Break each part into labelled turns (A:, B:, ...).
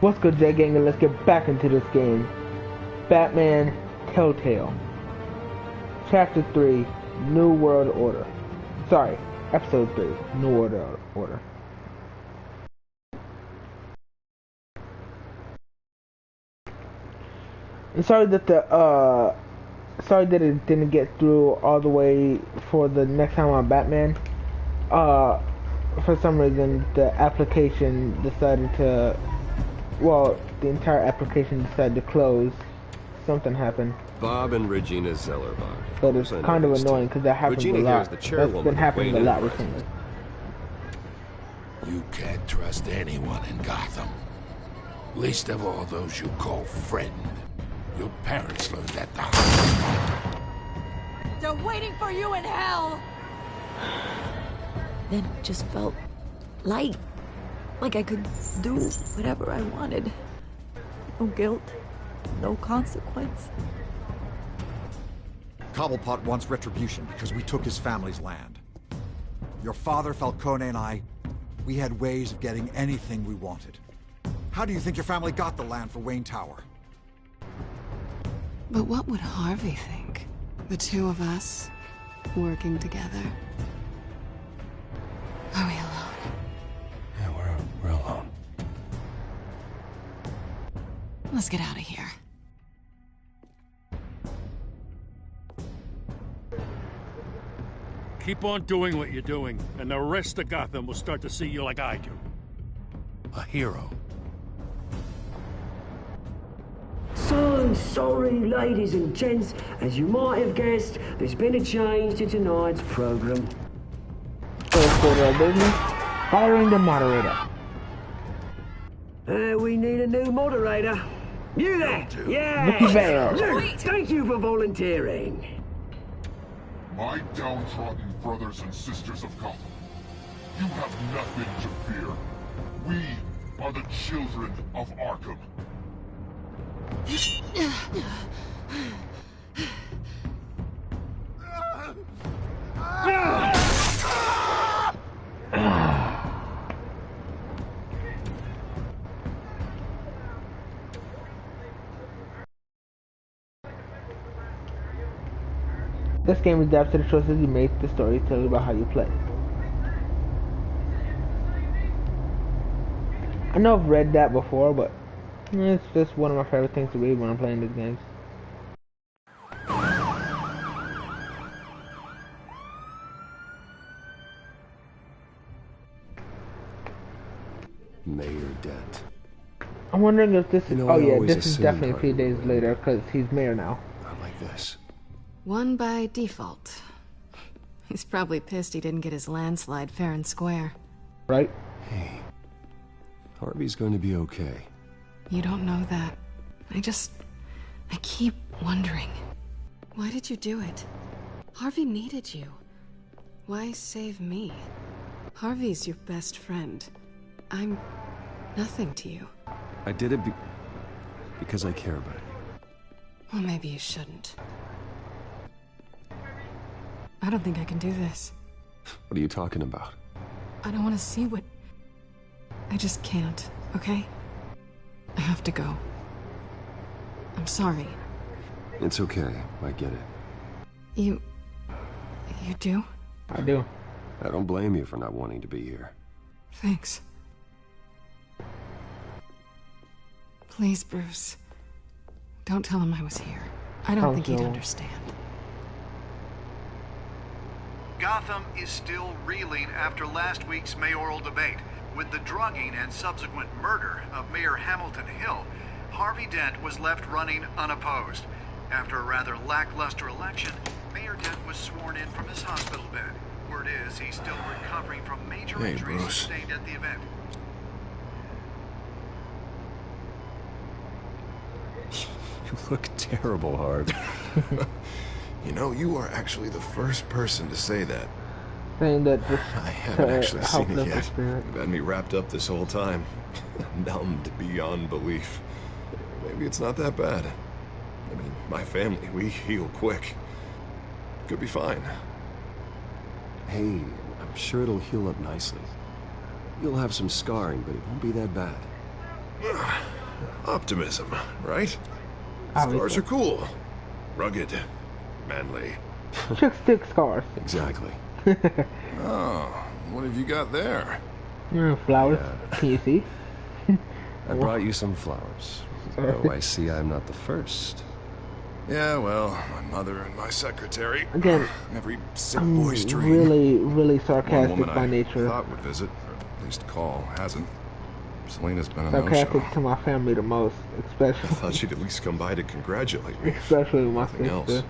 A: What's good, J Gang, and let's get back into this game. Batman Telltail. Chapter 3, New World Order. Sorry, Episode 3, New World Order. I'm sorry that it didn't get through all the way for the next time on Batman. For some reason, the application decided to, well, the entire application decided to close. Something happened.
B: Bob and Regina Zellerbach.
A: But it's kind of annoying because that happens a lot. That's been happening a lot recently.
C: You can't trust anyone in Gotham. Least of all those you call friend. Your parents learned that the hard way.
D: They're waiting for you in hell! Then it just felt light. Like I could do whatever I wanted. No guilt. No consequence.
E: Cobblepot wants retribution because we took his family's land. Your father, Falcone, and I, we had ways of getting anything we wanted. How do you think your family got the land for Wayne Tower?
F: But what would Harvey think? The two of us, working together? Are we alone?
C: Yeah, we're alone.
F: Let's get out of here.
G: Keep on doing what you're doing, and the rest of Gotham will start to see you like I do. A hero.
H: So sorry, ladies and gents. As you might have guessed, there's been a change to tonight's program.
A: First order of business, hiring the moderator.
H: We need a new moderator. You there? Yeah!
A: Mickey Vale.
H: Thank you for volunteering.
I: My downtrodden brothers and sisters of Gotham, you have nothing to fear. We are the children of Arkham.
A: This game adapts to the choices you make. The story tells you about how you play. I know I've read that before, but it's just one of my favorite things to read when I'm playing these games.
B: Mayor Dent.
A: I'm wondering if this is...
B: You know,
A: oh yeah,
B: always
A: this is
B: assumed
A: definitely a few
B: Harvey
A: days
B: would
A: later because he's mayor now.
B: Not like this.
F: One by default. He's probably pissed he didn't get his landslide fair and square.
A: Right?
B: Hey, Harvey's going to be okay.
F: You don't know that. I keep wondering. Why did you do it? Harvey needed you. Why save me? Harvey's your best friend. I'm nothing to you.
B: I did it because I care about you.
F: Well, maybe you shouldn't. I don't think I can do this.
B: What are you talking about?
F: I don't want to see what... I just can't, okay? I have to go. I'm sorry.
B: It's okay. I get it.
F: You do?
A: I do.
B: I don't blame you for not wanting to be here.
F: Thanks. Please, Bruce. Don't tell him I was here. I don't think he'd understand.
J: Gotham is still reeling after last week's mayoral debate. With the drugging and subsequent murder of Mayor Hamilton Hill, Harvey Dent was left running unopposed. After a rather lackluster election, Mayor Dent was sworn in from his hospital bed. Word is he's still recovering from major injuries sustained at the event.
B: You look terrible, Harv.
C: You know, you are actually the first person to say that.
A: Saying that just
C: I haven't actually seen it yet.
A: Spirit.
C: You've had me wrapped up this whole time. Numbed beyond belief. Maybe it's not that bad. I mean, my family, we heal quick. Could be fine.
B: Hey, I'm sure it'll heal up nicely. You'll have some scarring, but it won't be that bad.
C: Optimism, right?
A: Obviously.
C: Scars are cool. Rugged. Manly.
A: Chick stick scars.
B: Exactly.
C: Oh, what have you got there?
A: Flowers. Can you see?
B: I brought you some flowers. Though I see I'm not the first.
C: Yeah, well, my mother and my secretary.
A: Again,
C: Every sick
A: I'm
C: boy's dream.
A: really
C: One
A: sarcastic
C: woman
A: by
C: I
A: nature.
C: thought would visit, or at least call, hasn't. Selena's been a
A: Sarcastic
C: no-show.
A: to my family the most,
C: I
A: especially.
C: thought she'd at least come by to congratulate me.
A: Especially my
C: Nothing
A: sister.
C: else.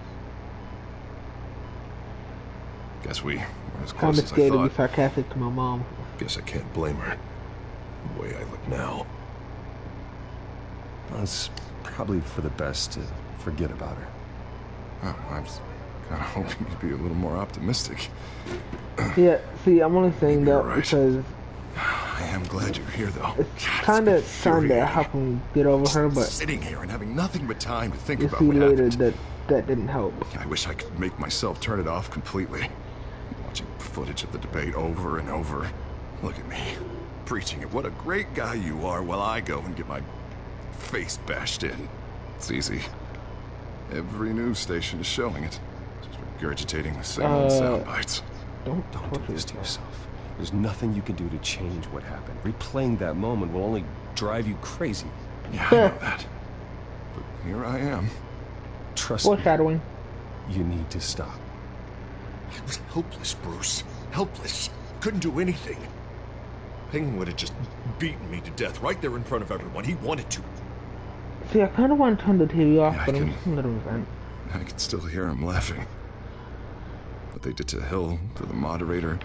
C: Guess we were as
A: Kind
C: close
A: of
C: as I
A: scared to be
C: thought.
A: sarcastic to my mom.
C: Guess I can't blame her. The way I look now.
B: Well, it's probably for the best to forget about her.
C: Oh, I was kind of hoping you'd be a little more optimistic.
A: Yeah, see, I'm only saying
C: You're
A: that
C: right.
A: because
C: I am glad you're here, though.
A: it's kind of trying to help him get over her, but
C: Sitting here and having nothing but time to think
A: you
C: about
A: see
C: what
A: later
C: happened.
A: that didn't help.
C: I wish I could make myself turn it off completely. Watching footage of the debate over and over. Look at me, preaching at what a great guy you are while I go and get my face bashed in. It's easy. Every news station is showing it. Just regurgitating the same old sound bites.
A: Don't
B: do this to yourself. There's nothing you can do to change what happened. Replaying that moment will only drive you crazy.
C: Yeah, I know that. But here I am.
B: Trust me,
A: Foreshadowing.
B: you need to stop.
C: I was helpless, Bruce. Helpless. Couldn't do anything. Penguin would have just beaten me to death right there in front of everyone. He wanted to.
A: See, I kind of want to turn the TV off,
C: Yeah,
A: but I'm just a little resent.
C: I can still hear him laughing. What they did to Hill, to the moderator.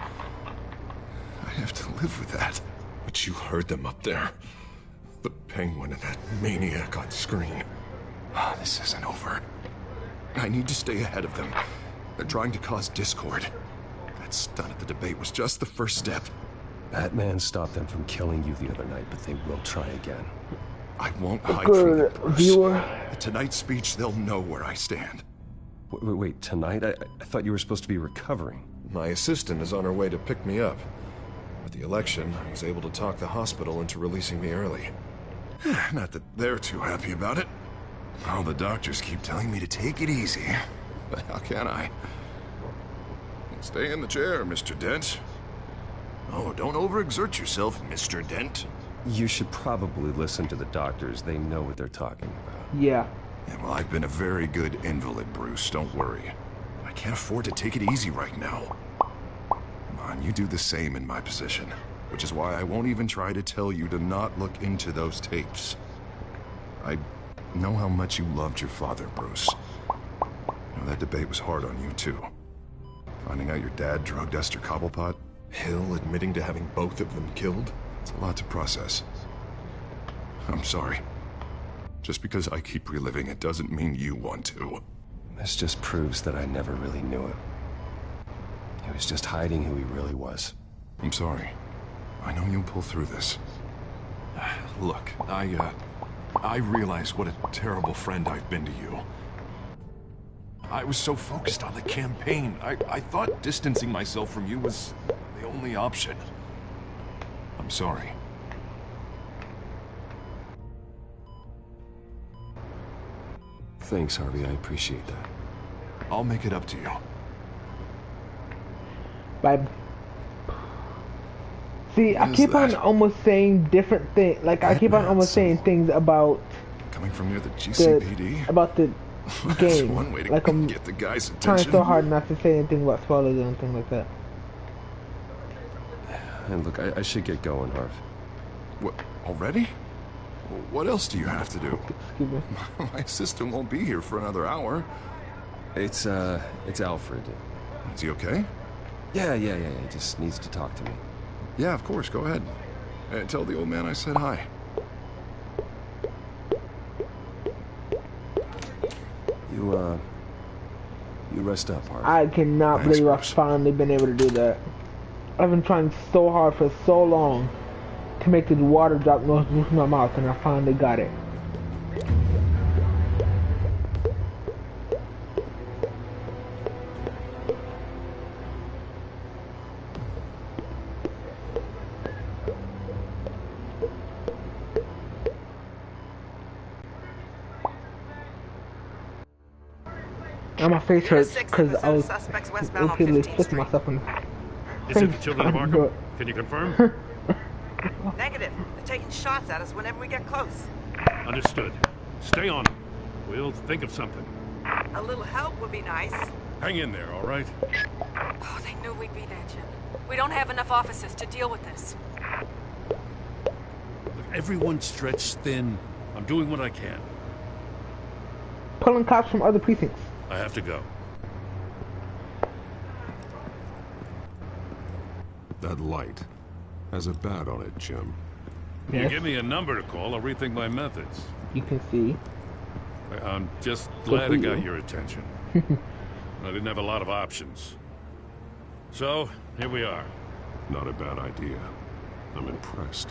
C: I have to live with that. But you heard them up there. The Penguin and that maniac on screen. This isn't over. I need to stay ahead of them. They're trying to cause discord. That stunt at the debate was just the first step.
B: That man stopped them from killing you the other night, but they will try again.
C: I won't hide from
A: Good
C: them, Bruce.
A: viewer.
C: At tonight's speech, they'll know where I stand.
B: Wait, tonight? I thought you were supposed to be recovering.
C: My assistant is on her way to pick me up. With the election, I was able to talk the hospital into releasing me early. Not that they're too happy about it. All the doctors keep telling me to take it easy. But how can I? Stay in the chair, Mr. Dent. Oh, don't overexert yourself, Mr. Dent.
B: You should probably listen to the doctors. They know what they're talking about.
A: Yeah.
C: Yeah, well, I've been a very good invalid, Bruce. Don't worry. I can't afford to take it easy right now. Come on, you do the same in my position. Which is why I won't even try to tell you to not look into those tapes. I know how much you loved your father, Bruce. You know, that debate was hard on you, too. Finding out your dad drugged Esther Cobblepot, Hill admitting to having both of them killed. It's a lot to process. I'm sorry. Just because I keep reliving it doesn't mean you want to.
B: This just proves that I never really knew him. He was just hiding who he really was.
C: I'm sorry. I know you'll pull through this. Look, I realize what a terrible friend I've been to you. I was so focused on the campaign. I thought distancing myself from you was the only option. I'm sorry.
B: Thanks, Harvey. I appreciate that.
C: I'll make it up to you.
A: Bye. See, I
C: What is
A: keep on
C: that?
A: almost saying different things. Like, I keep on almost saying things about
C: Coming from near the GCPD?
A: about the
C: That's
A: game.
C: one way to
A: Like, I'm
C: get the guy's
A: trying
C: attention.
A: so hard not to say anything about spoilers or anything like that.
B: And look, I should get going, Harv.
C: What, already? What else do you have to do?
A: Excuse me.
C: My assistant won't be here for another hour.
B: It's Alfred.
C: Is he okay?
B: Yeah. He just needs to talk to me.
C: Yeah, of course. Go ahead. Tell the old man I said hi.
B: You rest up, Harv.
A: I cannot
C: Thanks,
A: believe I've
C: Bruce.
A: finally been able to do that. I've been trying so hard for so long to make the water drop nose move from my mouth, and I finally got it. And my face hurts
K: Unit 6
A: because I was
K: suspects westbound on
A: repeatedly
K: 15th
A: flipping
K: Street.
A: myself in the
G: Is it the
A: face
G: children of
A: trying to do
G: Arkham?
A: it.
G: Can you confirm?
K: Negative. They're taking shots at us whenever we get close.
G: Understood. Stay on it. We'll think of something.
K: A little help would be nice.
G: Hang in there, all right?
F: Oh, they knew we'd be there, Jim. We don't have enough officers to deal with this.
G: Look, everyone's stretched thin. I'm doing what I can.
A: Pulling cops from other precincts.
G: I have to go.
B: That light has a bat on it, Jim.
G: You
A: Yes.
G: give me a number to call, I'll rethink my methods.
A: You can see.
G: I'm just
A: Good
G: glad
A: for
G: it got
A: you.
G: your attention. I didn't have a lot of options. So, here we are.
B: Not a bad idea. I'm impressed.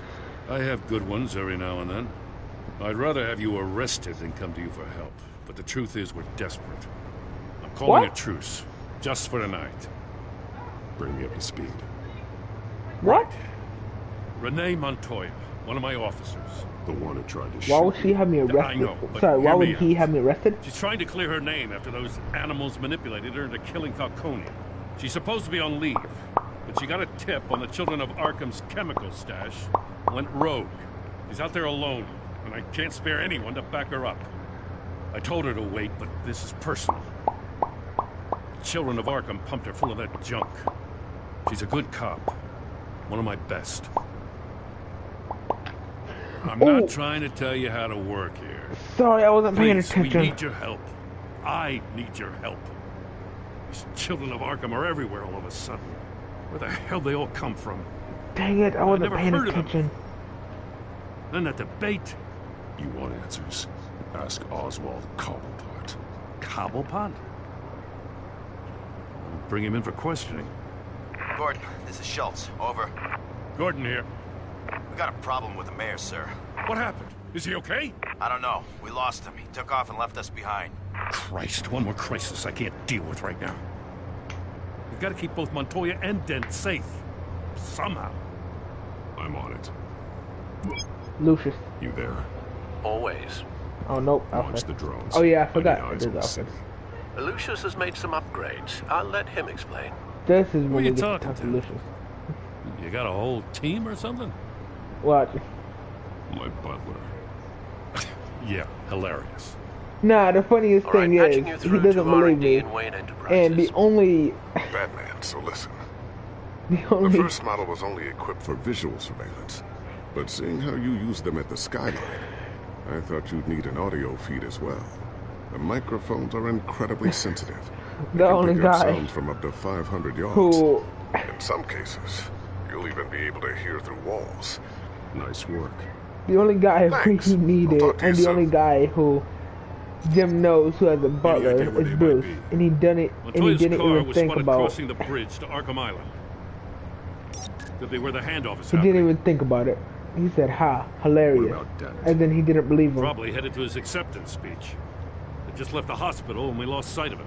G: I have good ones every now and then. I'd rather have you arrested than come to you for help. But the truth is, we're desperate. I'm calling
A: What?
G: a truce. Just for tonight.
B: Bring me up to speed.
A: What?
G: Renee Montoya, one of my officers.
B: The one who tried to shoot
A: Why would she have me
G: I
A: arrested?
G: know, but
A: Sorry, why
G: hear
A: would
G: me
A: he
G: out.
A: have me arrested?
G: She's trying to clear her name after those animals manipulated her into killing Falcone. She's supposed to be on leave, but she got a tip on the Children of Arkham's chemical stash, went rogue. She's out there alone, and I can't spare anyone to back her up. I told her to wait, but this is personal. The Children of Arkham pumped her full of that junk. She's a good cop. One of my best. I'm
A: Oh.
G: not trying to tell you how to work here.
A: Sorry, I wasn't paying
G: Please,
A: attention.
G: we need your help. I need your help. These Children of Arkham are everywhere all of a sudden. Where the hell they all come from?
A: Dang it, I wasn't
G: never
A: paying
G: heard of them.
A: attention.
G: Then that debate.
B: You want answers? Ask Oswald Cobblepot.
G: Cobblepot? Bring him in for questioning.
L: Gordon, this is Schultz. Over.
G: Gordon here.
L: We got a problem with the mayor, sir.
G: What happened? Is he okay?
L: I don't know. We lost him. He took off and left us behind.
G: Christ, one more crisis I can't deal with right now. We've got to keep both Montoya and Dent safe. Somehow.
B: I'm on it.
A: Lucius.
B: You there?
M: Always.
A: Oh, nope.
B: Launch
A: Alfred.
B: the drones.
A: Oh, yeah, I
B: need
A: forgot.
B: eyes
A: There's
B: on the
A: Alfred.
B: city.
M: Lucius has made some upgrades. I'll let him explain.
A: This is
G: Who are
A: when we
G: you
A: get to
G: talking
A: talk to
G: to?
A: Lucius.
G: You got a whole team or something?
A: What?
B: My butler.
G: Yeah, hilarious.
A: Nah, the funniest
M: All right,
A: thing
M: patching you
A: is, he
M: through
A: doesn't
M: to
A: believe
M: R&D
A: me.
M: and Wayne Enterprises.
A: And the only...
C: Batman, so listen.
A: The
C: The
A: only...
C: first model was only equipped for visual surveillance. But seeing how you used them at the skyline, I thought you'd need an audio feed as well. The microphones are incredibly sensitive. They
A: The
C: can
A: only
C: pick up
A: guy
C: sounds from up to 500 yards.
A: who...
C: In some cases, you'll even be able to hear through walls.
B: Nice work.
A: The only guy who
C: Thanks.
A: he needed,
C: I'll talk to you
A: and the
C: soon.
A: only guy who Jim knows who has a butler
G: idea where
A: is
G: they
A: Bruce,
G: might be?
A: and he
G: Montoya's
A: didn't
G: car
A: even
G: was
A: think
G: spotted
A: about.
G: crossing the bridge to Arkham Island. Could be where the handoff is
A: He
G: happening.
A: didn't even think about it. He said, "Ha, hilarious,"
B: What about Dent?
A: and then he didn't believe him.
G: Probably headed to his acceptance speech. They just left the hospital and we lost sight of him.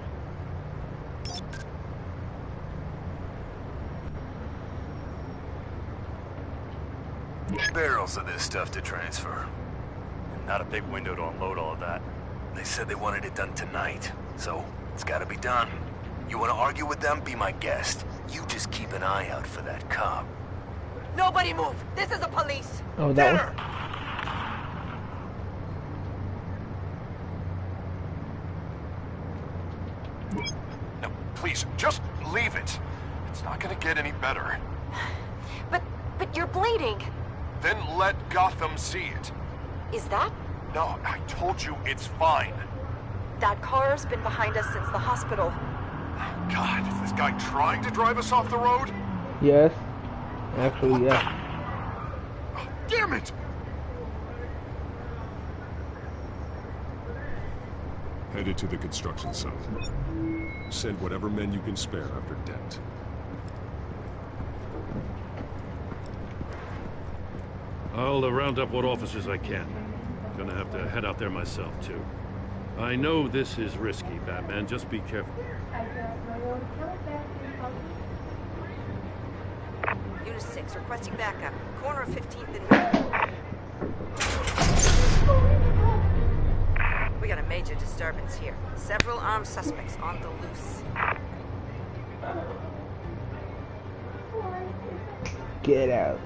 L: Barrels of this stuff to transfer. Not a big window to unload all of that. They said they wanted it done tonight, so it's gotta be done. You wanna argue with them? Be my guest. You just keep an eye out for that cop.
K: Nobody move. This is the police.
A: Oh, that one.
C: Now, please, just leave it. It's not gonna get any better.
F: But you're bleeding.
C: Then let Gotham see it.
F: Is that?
C: No, I told you it's fine.
F: That car's been behind us since the hospital.
C: God, is this guy trying to drive us off the road?
A: Yes, actually, yeah.
C: Damn it!
B: Headed to the construction site. Send whatever men you can spare after Dent.
G: I'll round up what officers I can. Gonna have to head out there myself, too. I know this is risky, Batman. Just be careful.
K: Unit 6, requesting backup. Corner of 15th and... We got a major disturbance. disturbance here. Several armed suspects on the loose.
A: Get out.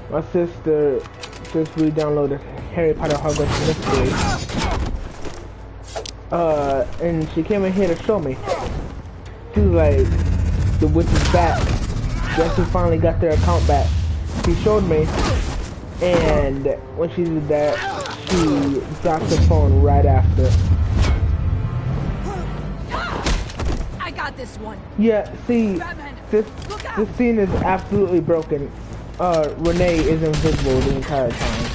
A: My sister just re-downloaded Harry Potter Hogwarts Mystery. And she came in here to show me. She was like, the witch is back. Guess who finally got their account back? She showed me, and when she did that, she dropped the phone right after.
D: I got this one.
A: Yeah, see, this scene is absolutely broken. Renee is invisible the entire time.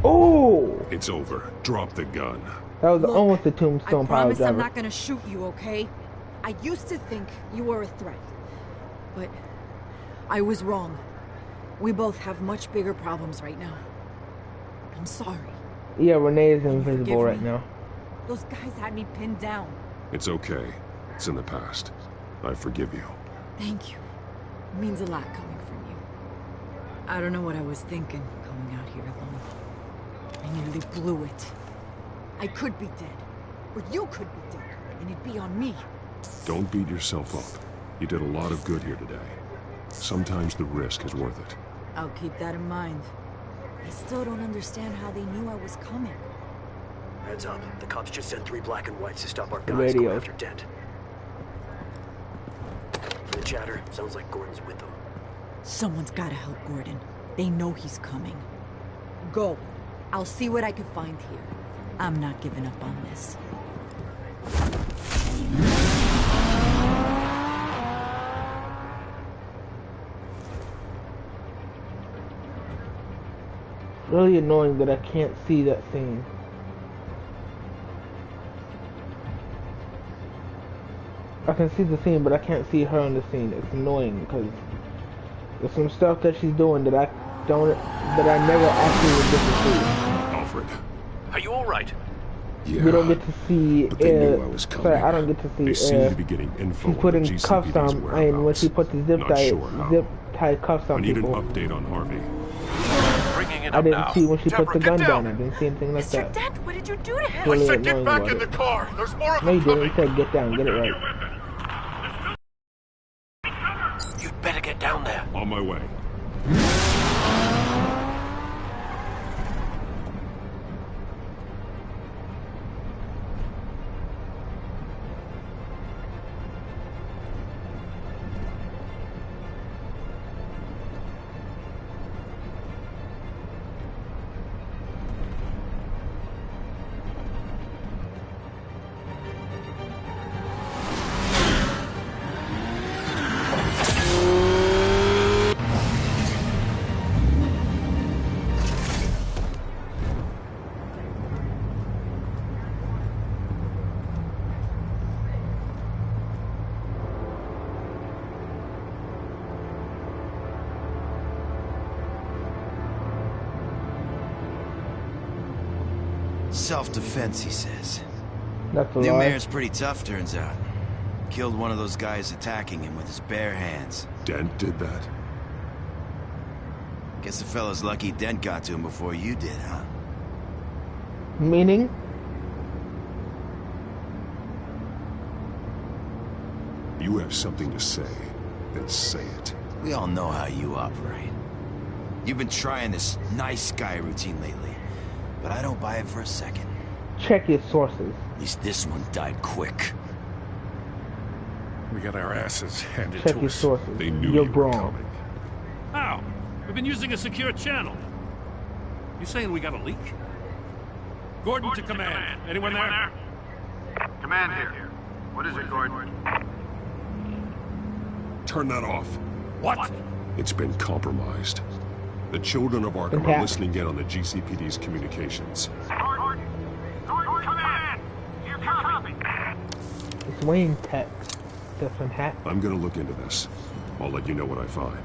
A: Oh!
B: It's over. Drop the gun.
A: That was almost a tombstone power
D: promise
A: driver.
D: I'm not gonna shoot you, okay? I used to think you were a threat, but I was wrong. We both have much bigger problems right now. I'm sorry.
A: Yeah, Renee is invisible right now.
D: Those guys had me pinned down.
B: It's okay. It's in the past. I forgive you.
D: Thank you. It means a lot coming from you. I don't know what I was thinking coming out here alone. I nearly blew it. I could be dead. Or you could be dead. And it'd be on me.
B: Don't beat yourself up. You did a lot of good here today. Sometimes the risk is worth it.
D: I'll keep that in mind. I still don't understand how they knew I was coming.
L: Heads up. The cops just sent 3 black and whites to stop our guys
A: Radio.
L: going after Dent. From the chatter, sounds like Gordon's with them.
D: Someone's gotta help Gordon. They know he's coming. Go. I'll see what I can find here. I'm not giving up on this.
A: Really annoying that I can't see that scene. I can see the scene, but I can't see her on the scene. It's annoying because there's some stuff that she's doing that I never actually would get to see.
B: Alfred.
M: Are you all right?
B: Yeah.
A: We don't get to see.
B: But they knew I was coming.
A: Sorry, I don't get to see.
B: They seem to be getting info
A: she's putting
B: on the
A: cuffs
B: GCPD's
A: on, and when she put the zip tie cuffs on
B: I need
A: people.
B: an update on Harvey.
M: Bringing it
A: I
M: up
A: didn't
M: now.
A: see when she put
M: Deborah,
A: the gun
M: get
A: down. I didn't see anything like
K: Mr.
A: that.
K: Dent, what did you do to him?
A: Really
I: I said get
A: annoying
I: back
A: about
I: in the
A: it.
I: car. There's more of
A: No, you
I: them
A: didn't.
I: coming.
A: You said get down. Get it right.
M: You'd better get down there.
B: On my way.
N: Self-defense, he says.
A: That's a
N: New
A: lie.
N: mayor's pretty tough, turns out. Killed one of those guys attacking him with his bare hands.
B: Dent did that?
N: Guess the fella's lucky Dent got to him before you did, huh?
A: Meaning?
B: You have something to say, then say it.
N: We all know how you operate. You've been trying this nice guy routine lately, but I don't buy it for a second.
A: Check your sources.
N: At least this one died quick.
G: We got our asses handed
A: Check
G: to
A: your
G: us.
A: sources.
B: They knew
A: You're
B: you were
A: wrong.
B: coming.
G: How? We've been using a secure channel. You saying we got a leak? Gordon to command. Anyone there?
J: Command here. What is it, Gordon?
B: Turn that off.
G: What?
B: It's been compromised. The children of Arkham are listening in on the GCPD's communications.
J: Gordon, command! You copy?
A: It's Wayne Tech. Different hat.
B: I'm gonna look into this. I'll let you know what I find.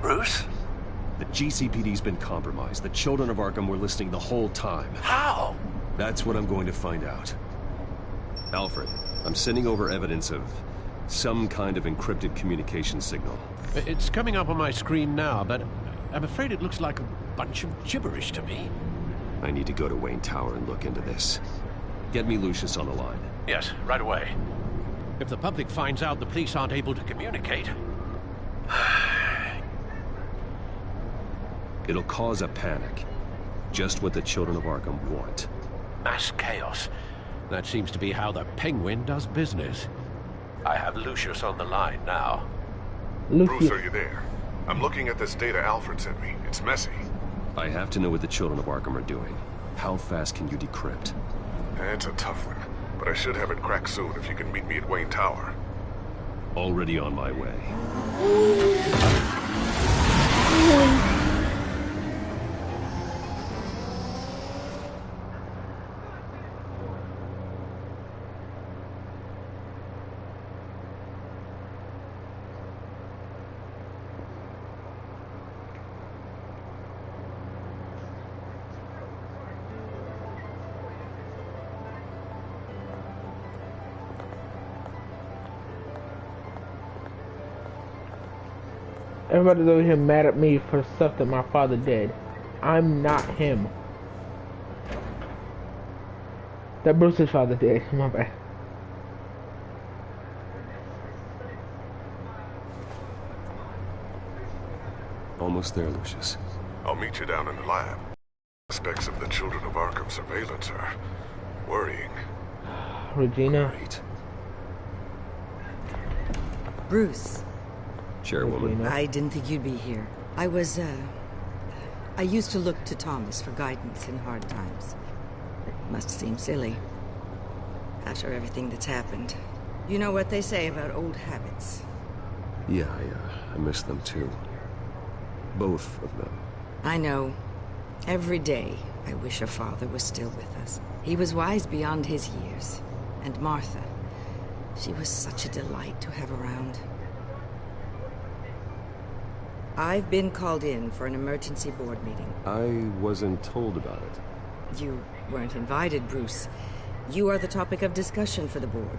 M: Bruce?
B: The GCPD's been compromised. The children of Arkham were listening the whole time.
M: How?
B: That's what I'm going to find out. Alfred, I'm sending over evidence of some kind of encrypted communication signal.
M: It's coming up on my screen now, but I'm afraid it looks like a bunch of gibberish to me.
B: I need to go to Wayne Tower and look into this. Get me Lucius on the line.
M: Yes, right away. If the public finds out the police aren't able to communicate...
B: It'll cause a panic. Just what the children of Arkham want.
M: Mass chaos. That seems to be how the Penguin does business. I have Lucius on the line now.
C: Bruce, are you there? I'm looking at this data Alfred sent me. It's messy.
B: I have to know what the children of Arkham are doing. How fast can you decrypt?
C: It's a tough one, but I should have it cracked soon if you can meet me at Wayne Tower.
B: Already on my way.
A: Everybody's over here mad at me for stuff that my father did. I'm not him. That Bruce's father did. My bad.
B: Almost there, Lucius.
C: I'll meet you down in the lab. Aspects of the Children of Arkham surveillance are worrying.
A: Regina.
B: Great.
D: Bruce.
B: Chairwoman.
D: I didn't think you'd be here. I used to look to Thomas for guidance in hard times. Must seem silly. After everything that's happened. You know what they say about old habits.
B: Yeah, I miss them too. Both of them.
D: I know. Every day, I wish your father was still with us. He was wise beyond his years. And Martha, she was such a delight to have around. I've been called in for an emergency board meeting.
B: I wasn't told about it.
D: You weren't invited, Bruce. You are the topic of discussion for the board.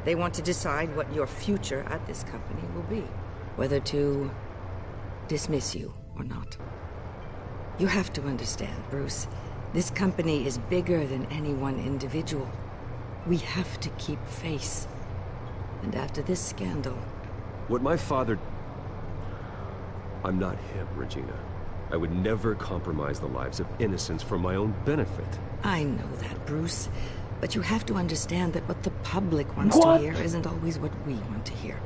D: They want to decide what your future at this company will be. Whether to dismiss you or not. You have to understand, Bruce. This company is bigger than any one individual. We have to keep face. And after this scandal...
B: What my father... I'm not him, Regina. I would never compromise the lives of innocents for my own benefit.
D: I know that, Bruce. But you have to understand that what the public wants to hear isn't always what we want to hear.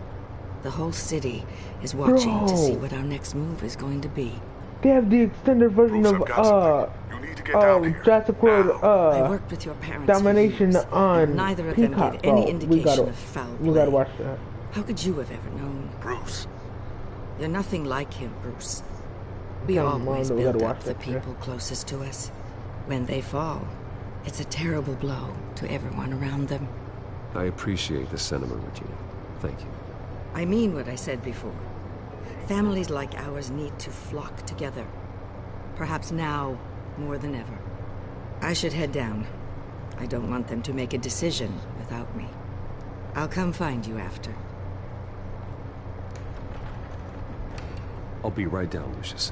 D: The whole city is watching to see what our next move is going to be.
A: They have the extended version of Jurassic World
D: I worked with your parents
A: Domination
D: for years,
A: on
D: neither of
A: Peacock.
D: them gave any indication of foul play.
A: We gotta watch that.
D: How could you have ever known?
C: Bruce.
D: You're nothing like him, Bruce. We always build up the people closest to us. When they fall, it's a terrible blow to everyone around them.
B: I appreciate the sentiment, Regina. Thank you.
D: I mean what I said before. Families like ours need to flock together. Perhaps now more than ever. I should head down. I don't want them to make a decision without me. I'll come find you after.
B: I'll be right down, Lucius.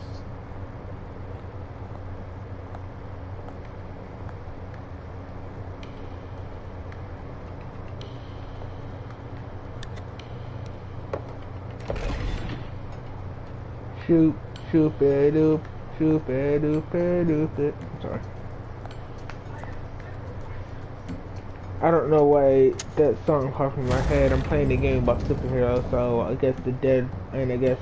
A: Shoop, shoop-a-doop, shoop-a-doop-a-doop. I'm sorry. I don't know why that song popped in my head. I'm playing the game about superheroes, so I guess the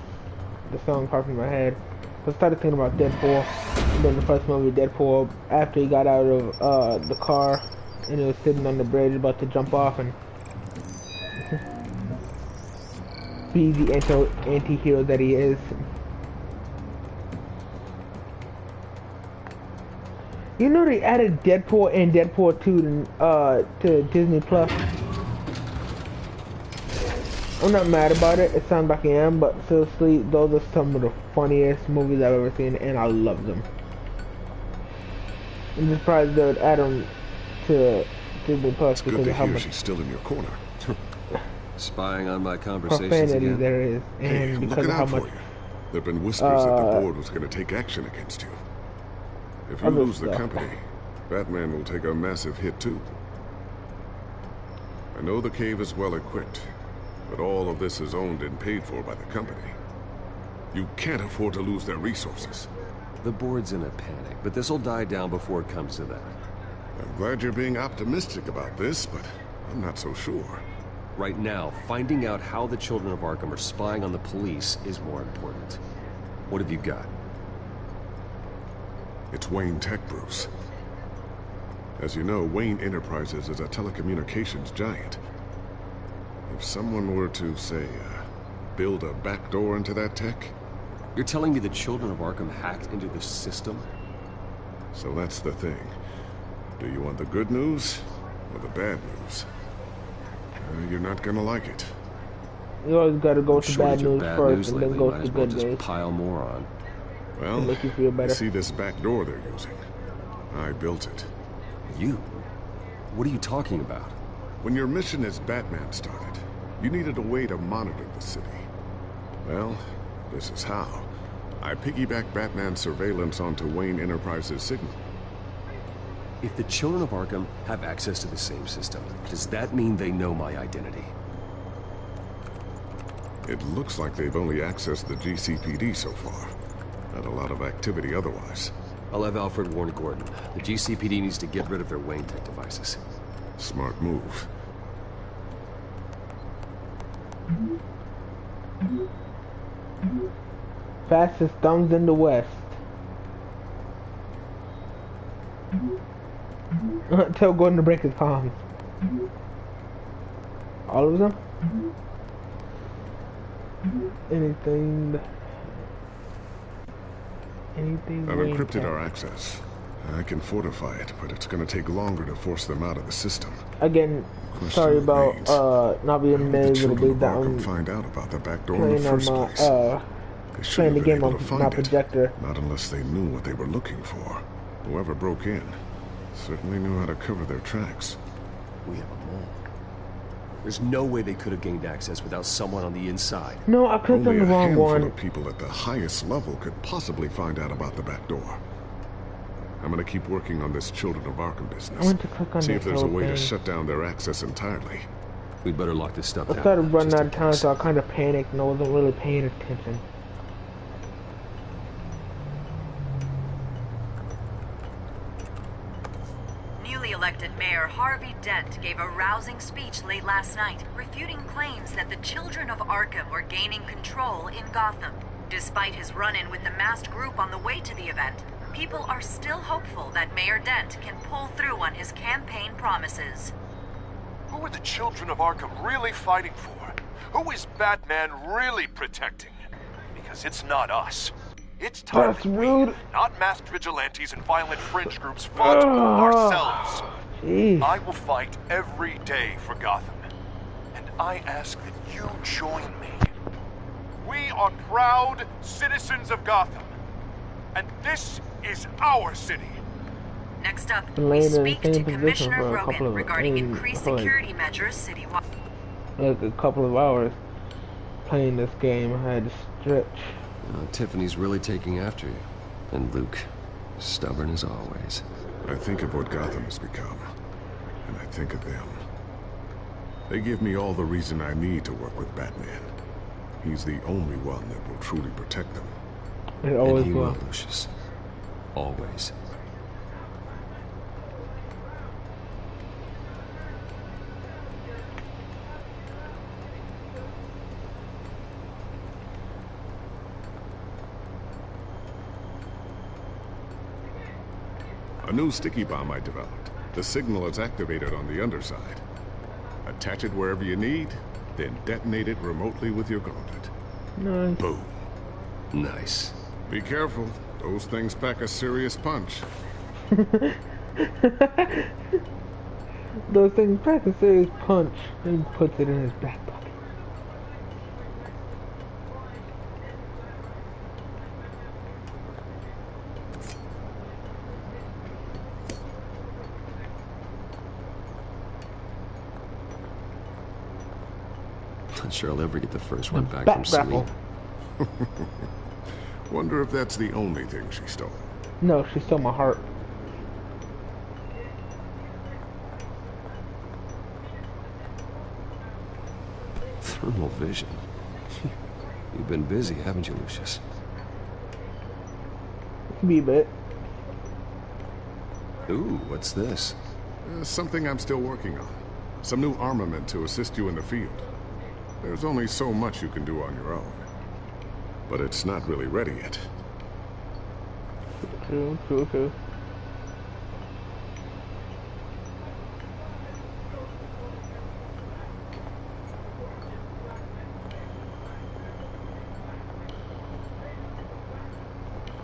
A: song popped in my head. So I started thinking about Deadpool, and then the first movie, Deadpool, after he got out of the car, and he was sitting on the bridge about to jump off and be the anti-hero that he is. You know they added Deadpool and Deadpool 2 to Disney Plus. I'm not mad about it. It sounds like I am, but seriously, those are some of the funniest movies I've ever seen, and I love them. I'm just surprised they would add them to Disney Plus because of how much
C: she's still in your corner.
B: Spying on my conversations
A: profanity
B: again?
A: there is, and
C: Hey, I'm
A: because
C: looking
A: of how
C: out for
A: much.
C: you. There've been whispers that the board was going to take action against you. If you lose the company, Batman will take a massive hit too. I know the cave is well equipped, but all of this is owned and paid for by the company. You can't afford to lose their resources.
B: The board's in a panic, but this'll die down before it comes to that.
C: I'm glad you're being optimistic about this, but I'm not so sure.
B: Right now, finding out how the children of Arkham are spying on the police is more important. What have you got?
C: It's Wayne Tech, Bruce. As you know, Wayne Enterprises is a telecommunications giant. If someone were to, say, build a backdoor into that tech...
B: You're telling me the children of Arkham hacked into the system?
C: So that's the thing. Do you want the good news or the bad news? You're not gonna like it.
A: You always gotta go to bad news
B: bad
A: first
B: news
A: and
B: lately.
A: then go
B: Might
A: to
B: as well
A: good
B: just
A: news.
B: pile more on.
C: Well,
A: make you feel better.
C: See this back door they're using? I built it.
B: You? What are you talking about?
C: When your mission as Batman started, you needed a way to monitor the city. Well, this is how. I piggybacked Batman's surveillance onto Wayne Enterprises' signal.
B: If the children of Arkham have access to the same system, does that mean they know my identity?
C: It looks like they've only accessed the GCPD so far. Not a lot of activity otherwise.
B: I'll have Alfred warn Gordon. The GCPD needs to get rid of their Wayne Tech devices.
C: Smart move.
A: Fastest thumbs in the West. Tell Gordon to break his palms. All of them? Anything
C: I've encrypted our access. I can fortify it, but it's gonna take longer to force them out of the system.
A: Again, sorry about not being able to do that.
C: I'm find out about the back door in the first place. They should
A: playing the
C: have been
A: game
C: able
A: on
C: to find
A: my
C: it.
A: projector.
C: Not unless they knew what they were looking for. Whoever broke in certainly knew how to cover their tracks.
B: We have a mole. There's no way they could have gained access without someone on the inside.
A: No, I clicked on the wrong
C: handful
A: one.
C: of people at the highest level could possibly find out about the back door. I'm gonna keep working on this Children of Arkham business.
A: I went to click on
C: See
A: that
C: if there's a
A: whole
C: way to
A: thing.
C: shut down their access entirely.
B: We'd better lock this stuff
A: I
B: down.
A: started running
B: just
A: out
B: in
A: of time,
B: case.
A: so I kind of panicked and I wasn't really paying attention.
O: Newly elected Mayor Harvey Dent gave a rousing speech late last night, refuting claims that the children of Arkham were gaining control in Gotham. Despite his run-in with the masked group on the way to the event, people are still hopeful that Mayor Dent can pull through on his campaign promises.
P: Who are the children of Arkham really fighting for? Who is Batman really protecting? Because it's not us. It's time
A: That's rude.
P: not masked vigilantes and violent fringe groups fought ourselves.
A: Jeez.
P: I will fight every day for Gotham. And I ask that you join me. We are proud citizens of Gotham. And this is our city.
O: Next up,
A: Been
O: we
A: laying in the
O: speak to
A: same position
O: Commissioner
A: for a couple
O: Rogan
A: of
O: regarding increased
A: like
O: security measures citywide.
A: a couple of hours playing this game. I had to stretch.
B: Tiffany's really taking after you. And Luke, stubborn as always.
C: I think of what Gotham has become, and I think of them. They give me all the reason I need to work with Batman. He's the only one that will truly protect them.
A: It always
B: and he
A: will.
B: will, Lucius. Always.
C: A new sticky bomb I developed. The signal is activated on the underside. Attach it wherever you need, then detonate it remotely with your gauntlet.
A: Nice.
C: Boom.
B: Nice.
C: Be careful. Those things pack a serious punch.
A: Those things pack a serious punch. And he puts it in his back pocket.
B: Not sure I'll ever get the first one back
A: Back
B: from Celine.
A: grapple.
C: Wonder if that's the only thing she stole.
A: No, she stole my heart.
B: Thermal vision. You've been busy, haven't you, Lucius?
A: Be a bit.
B: Ooh, what's this?
C: Something I'm still working on. Some new armament to assist you in the field. There's only so much you can do on your own. But it's not really ready yet.
A: True, true, true.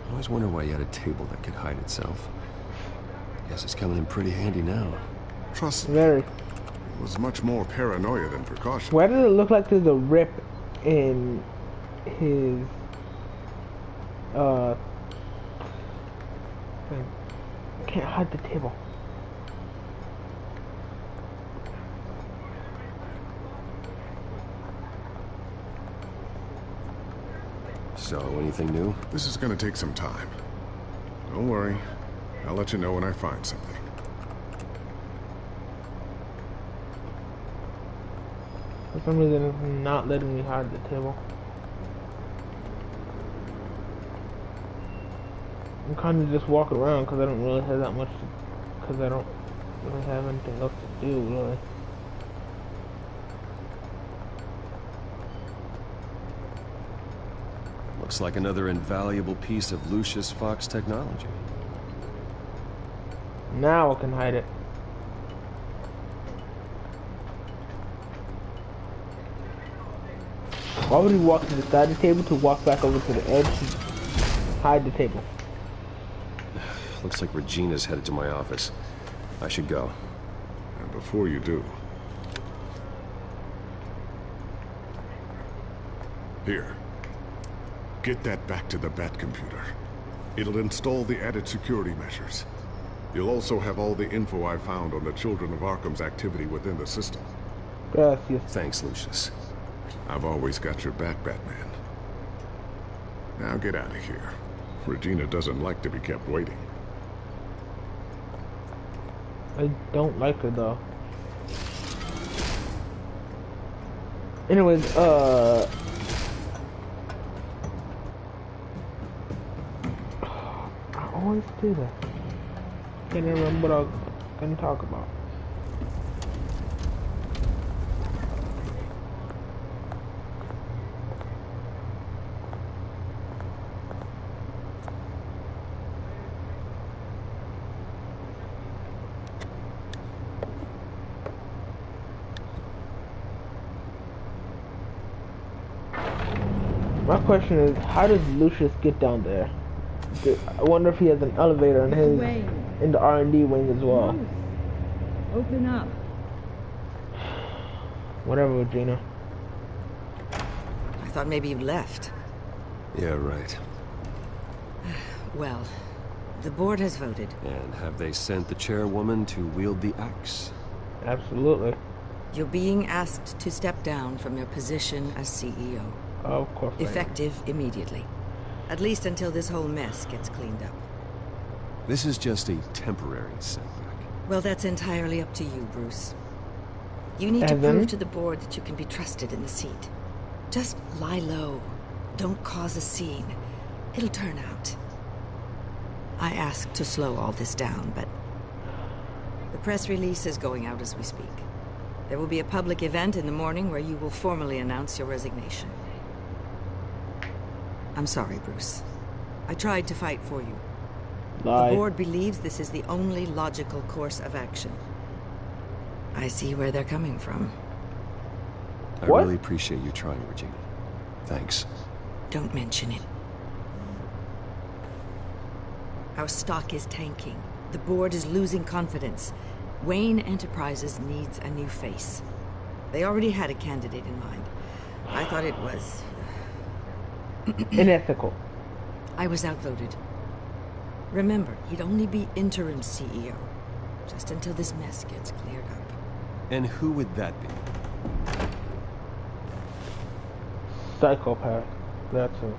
B: I always wonder why you had a table that could hide itself. Guess it's coming in pretty handy now.
C: Trust me.
A: Very.
C: It was much more paranoia than precaution.
A: Why does it look like there's a rip in his thing? I can't hide the table.
B: So, anything new?
C: This is gonna take some time. Don't worry. I'll let you know when I find something.
A: For some reason, it's not letting me hide the table. I'm kind of just walking around because I don't really have that much, because I don't really have anything else to do, really.
B: Looks like another invaluable piece of Lucius Fox technology.
A: Now I can hide it. Why would he walk to the side of the table to walk back over to the edge to hide the table?
B: Looks like Regina's headed to my office. I should go.
C: And before you do... Here. Get that back to the Bat computer. It'll install the added security measures. You'll also have all the info I found on the Children of Arkham's activity within the system.
A: Gracias.
B: Thanks, Lucius.
C: I've always got your back, Batman. Now get out of here. Regina doesn't like to be kept waiting.
A: I don't like her, though. Anyways, I always do that. Can't remember what I was gonna talk about. My question is, how does Lucius get down there? I wonder if he has an elevator in his in the R&D wing as well.
Q: Open up.
A: Whatever, Regina.
K: I thought maybe you left.
B: Yeah, right.
K: Well, the board has voted.
B: And have they sent the chairwoman to wield the axe?
A: Absolutely.
K: You're being asked to step down from your position as CEO.
A: Of course.
K: Effective immediately. At least until this whole mess gets cleaned up.
B: This is just a temporary setback.
K: Well, that's entirely up to you, Bruce. You need to prove to the board that you can be trusted in the seat. Just lie low. Don't cause a scene. It'll turn out. I asked to slow all this down, but the press release is going out as we speak. There will be a public event in the morning where you will formally announce your resignation. I'm sorry, Bruce. I tried to fight for you.
A: Lie.
K: The board believes this is the only logical course of action. I see where they're coming from.
B: I really appreciate you trying, Regina. Thanks.
K: Don't mention it. Our stock is tanking. The board is losing confidence. Wayne Enterprises needs a new face. They already had a candidate in mind. I thought it was...
A: unethical.
K: I was outvoted. Remember, he'd only be interim CEO, just until this mess gets cleared up.
B: And who would that be?
A: Psychopath. That's a...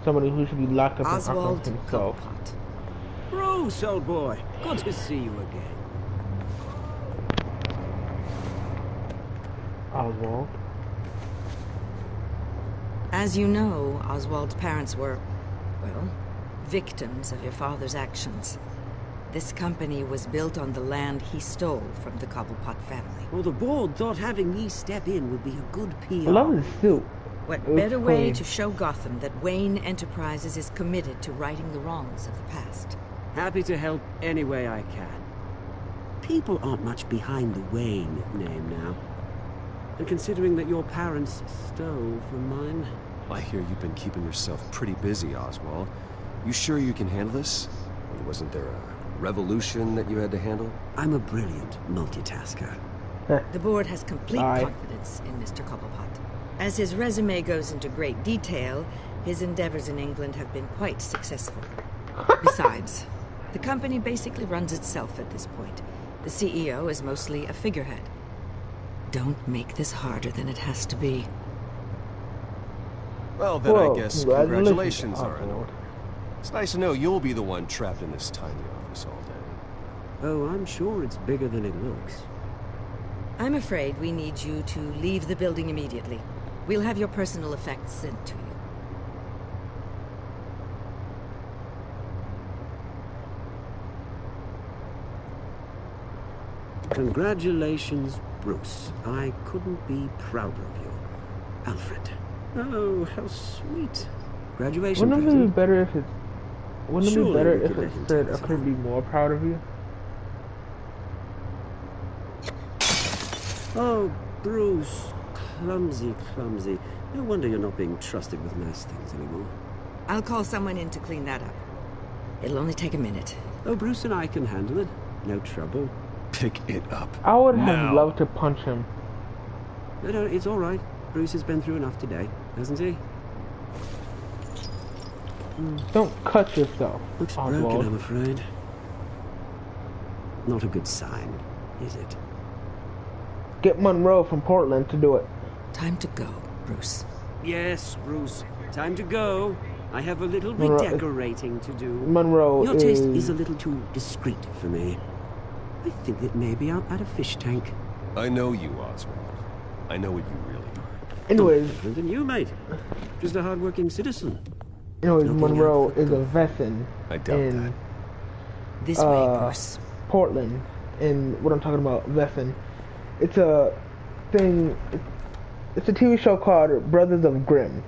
A: somebody who should be locked up
K: Oswald
A: in himself.
R: Bruce, old boy. Good to see you again.
A: Oswald.
K: As you know, Oswald's parents were, well, victims of your father's actions. This company was built on the land he stole from the Cobblepot family.
R: Well, the board thought having me step in would be a good PR.
A: I love his suit.
K: What better way to show Gotham that Wayne Enterprises is committed to righting the wrongs of the past?
R: Happy to help any way I can. People aren't much behind the Wayne name now. And considering that your parents stole from mine...
B: I hear you've been keeping yourself pretty busy, Oswald. You sure you can handle this? Wasn't there a revolution that you had to handle?
R: I'm a brilliant multitasker.
K: The board has complete confidence in Mr. Cobblepot. As his resume goes into great detail, his endeavors in England have been quite successful. Besides, the company basically runs itself at this point. The CEO is mostly a figurehead. Don't make this harder than it has to be.
B: Well, then I guess congratulations are in order. It's nice to know you'll be the one trapped in this tiny office all day.
R: Oh, I'm sure it's bigger than it looks.
K: I'm afraid we need you to leave the building immediately. We'll have your personal effects sent to you.
R: Congratulations, Bruce. I couldn't be prouder of you. Alfred. Oh, how sweet. Graduation
A: Wouldn't it be better if it... Wouldn't it be better if it said I could be more proud of you?
R: Oh, Bruce. Clumsy, clumsy. No wonder you're not being trusted with nice things anymore.
K: I'll call someone in to clean that up. It'll only take a minute.
R: Oh, Bruce and I can handle it. No trouble.
B: Pick it up.
A: I would have loved to punch him.
R: No, it's all right. Bruce has been through enough today, hasn't he?
A: Don't cut yourself.
R: Looks broken, I'm afraid. Not a good sign, is it?
A: Get Monroe from Portland to do it.
K: Time to go, Bruce.
R: Yes, Bruce. Time to go. I have a little redecorating to do.
A: Monroe
R: Your taste is a little too discreet for me. I think that maybe I'm at a fish tank.
B: I know you, Oswald. I know what you really are.
A: Anyways.
R: Different than you, mate. Just a hardworking citizen.
A: Anyways, Monroe is a vessel in
K: this way, Bruce.
A: Portland. And what I'm talking about, vessel. It's a thing. It's a TV show called Brothers of Grimm.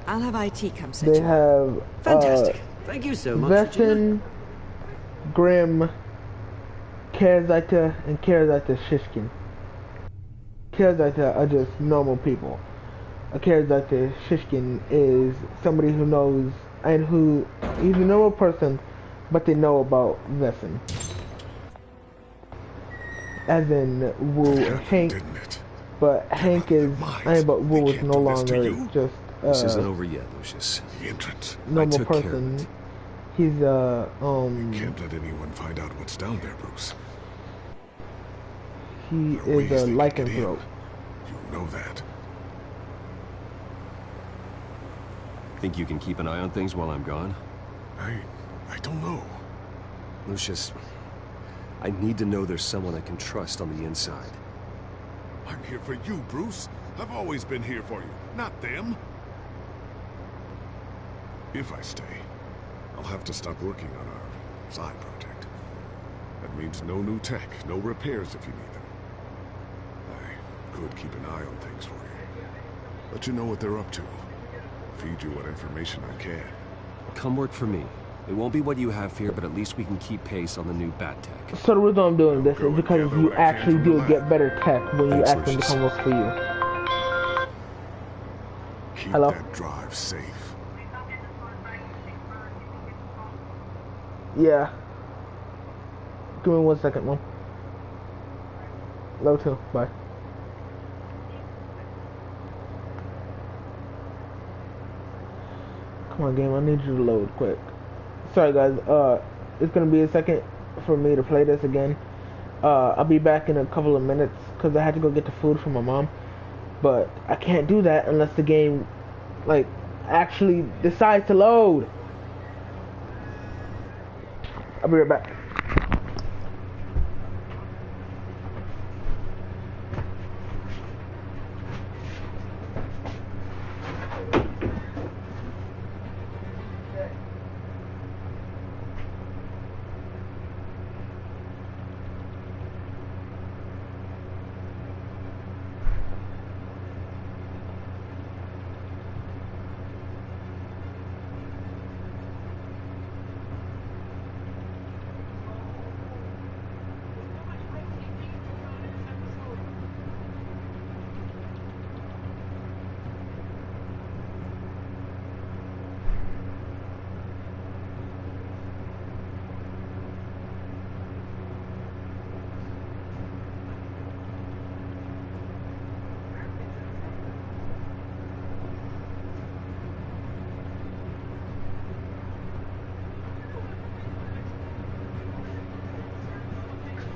K: I'll have IT come set
A: They
K: you
A: have
R: fantastic. Thank you so much.
A: Vesen, Grimm, Kerzita, and Kerzita Shishkin. Kerzita are just normal people. A Kerzita Shishkin is somebody who knows and who he's a normal person, but they know about Vesen. As in Wu and Hank, but Hank is, but Wu is no longer just
B: this isn't over yet, Lucius.
C: The entrance.
A: Normal person. He's
C: Can't let anyone find out what's down there, Bruce.
A: He is a lycanthrope.
C: You know that.
B: Think you can keep an eye on things while I'm gone?
C: I don't know.
B: Lucius, I need to know there's someone I can trust on the inside.
I: I'm here for you, Bruce. I've always been here for you, not them.
C: If I stay, I'll have to stop working on our side project. That means no new tech, no repairs if you need them. I could keep an eye on things for you. Let you know what they're up to. Feed you what information I can.
B: Come work for me. It won't be what you have here, but at least we can keep pace on the new bat tech.
A: So the reason I'm doing this is because you actually do get better tech when you ask them to come work for you.
C: Keep
A: Hello?
C: that drive safe.
A: Yeah. Give me 1 second, Mom. Love too. Bye. Come on, game. I need you to load quick. Sorry, guys. It's gonna be a second for me to play this again. I'll be back in a couple of minutes because I had to go get the food from my mom. But I can't do that unless the game, like, actually decides to load. I'll be right back.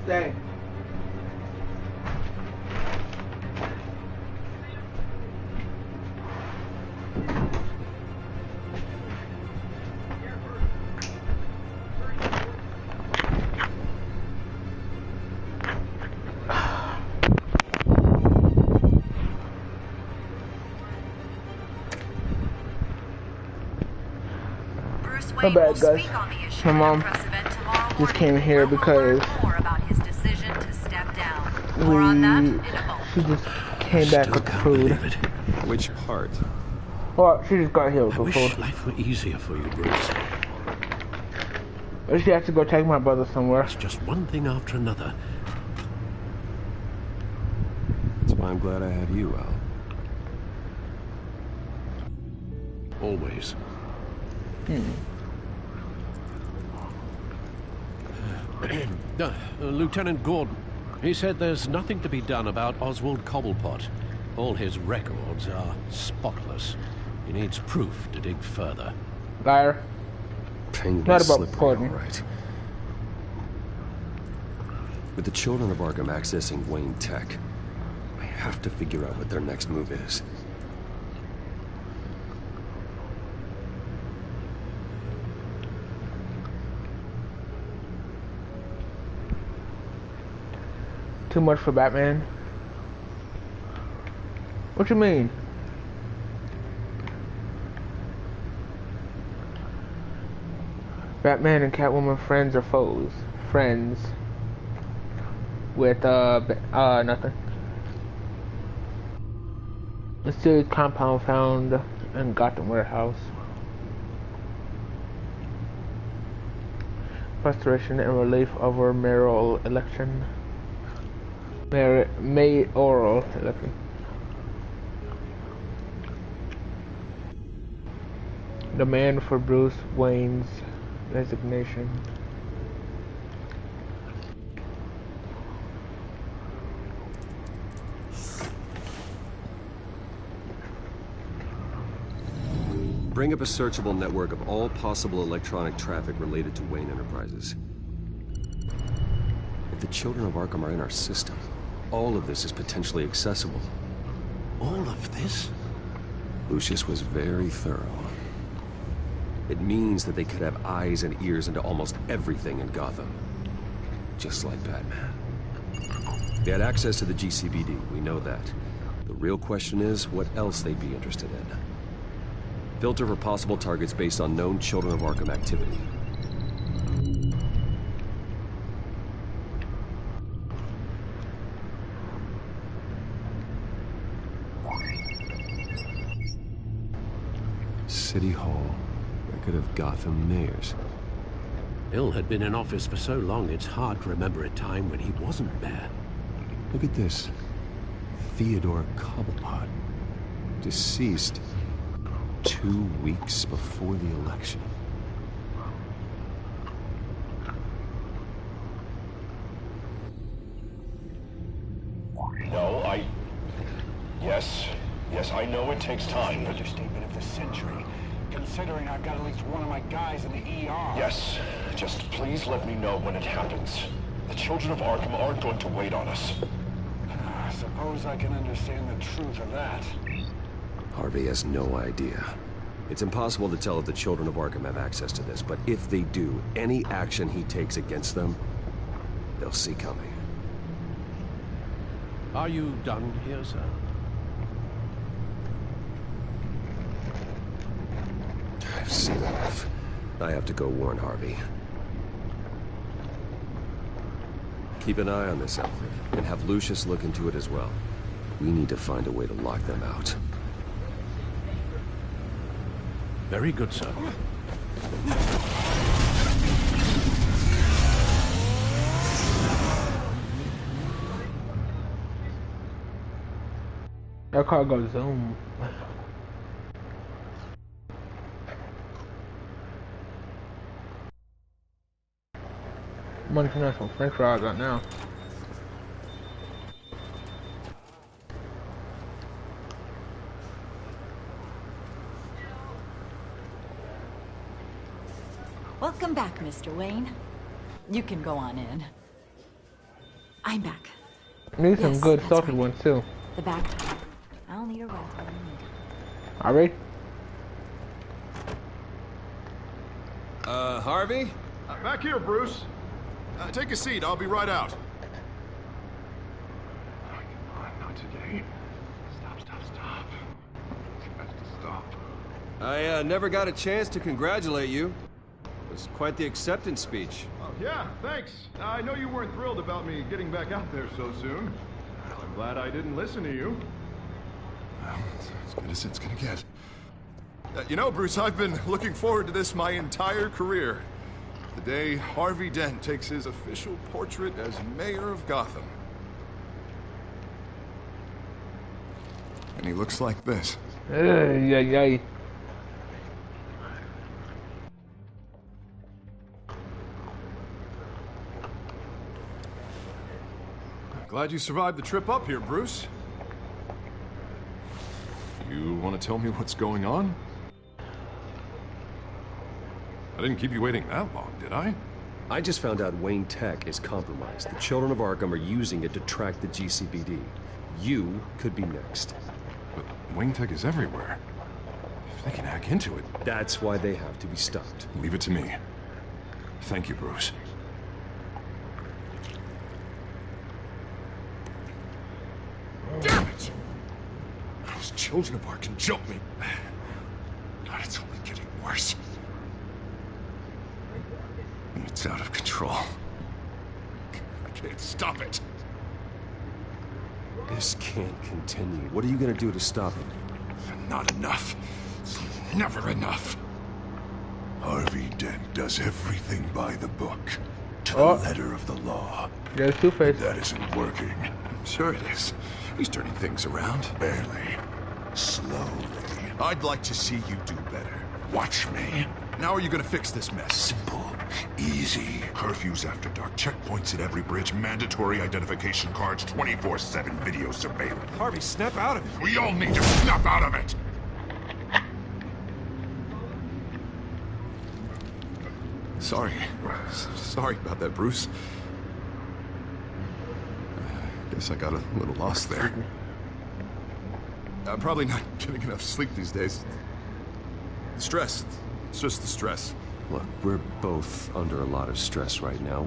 A: Stay. My bad, guys. My mom just came here because she just came back with food.
B: Which part?
A: Well, she just got here with the food.
M: I wish life were easier for you, Bruce.
A: But she has to go take my brother somewhere.
M: It's just one thing after another.
B: That's why I'm glad I have you, Al.
M: Always. Lieutenant Gordon, he said there's nothing to be done about Oswald Cobblepot. All his records are spotless. He needs proof to dig further.
A: Liar. Not about Gordon.
B: Right. With the children of Arkham accessing Wayne Tech, I have to figure out what their next move is.
A: Too much for Batman? What you mean? Batman and Catwoman friends or foes? Friends. With, nothing. Mysterious compound found in Gotham warehouse. Frustration and relief over mayoral election. Mayoral election. Demand for Bruce Wayne's resignation.
B: Bring up a searchable network of all possible electronic traffic related to Wayne Enterprises. If the children of Arkham are in our system, all of this is potentially accessible.
M: All of this?
B: Lucius was very thorough. It means that they could have eyes and ears into almost everything in Gotham. Just like Batman. They had access to the GCPD, we know that. The real question is what else they'd be interested in. Filter for possible targets based on known Children of Arkham activity. City Hall. Record of Gotham mayors.
M: Hill had been in office for so long, it's hard to remember a time when he wasn't mayor.
B: Look at this. Theodore Cobblepot. Deceased 2 weeks before the election.
S: No, Yes, I know it takes time.
P: Understatement of the century, considering I've got at least one of my guys in the ER.
S: Yes, just please let me know when it happens. The children of Arkham aren't going to wait on us.
P: I suppose I can understand the truth of that.
B: Harvey has no idea. It's impossible to tell if the children of Arkham have access to this, but if they do, any action he takes against them, they'll see coming.
M: Are you done here, sir?
B: I've seen enough. I have to go warn Harvey. Keep an eye on this outfit, and have Lucius look into it as well. We need to find a way to lock them out.
M: Very good, sir.
A: That car goes zoom. I'm gonna turn some French fries right now.
D: Welcome back, Mr. Wayne. You can go on in. I'm back.
A: Need some good
D: that's
A: salted
D: right.
A: ones too.
D: The back. I'll need a rifle.
A: Alright.
B: Harvey?
C: Back here, Bruce. Take a seat. I'll be right out.
I: Not today. Stop. Stop.
B: I never got a chance to congratulate you. It was quite the acceptance speech.
C: Oh, yeah, thanks. I know you weren't thrilled about me getting back out there so soon. I'm glad I didn't listen to you. Well, it's as good as it's gonna get. You know, Bruce, I've been looking forward to this my entire career. The day Harvey Dent takes his official portrait as mayor of Gotham. And he looks like this.
A: Yay.
C: Glad you survived the trip up here, Bruce. You want to tell me what's going on? I didn't keep you waiting that long, did I?
B: I just found out Wayne Tech is compromised. The children of Arkham are using it to track the GCPD. You could be next.
C: But Wayne Tech is everywhere. If they can hack into it...
B: That's why they have to be stopped.
C: Leave it to me. Thank you, Bruce. Damn it! Those children of Arkham jumped me. God, it's only getting worse. It's out of control. I can't stop it.
B: This can't continue. What are you gonna do to stop it?
C: Not enough. It's never enough. Harvey Dent does everything by the book. To the letter of the law.
A: There's Two-Face.
C: That isn't working. Sure it is. He's turning things around. Barely. Slowly. I'd like to see you do better. Watch me. Now are you gonna fix this mess? Simple. Easy. Curfews after dark. Checkpoints at every bridge. Mandatory identification cards. 24/7 video surveillance.
B: Harvey, snap out of it.
C: We all need to snap out of it. Sorry about that, Bruce. Guess I got a little lost there. I'm probably not getting enough sleep these days. Stress. It's just the stress.
B: Look, we're both under a lot of stress right now.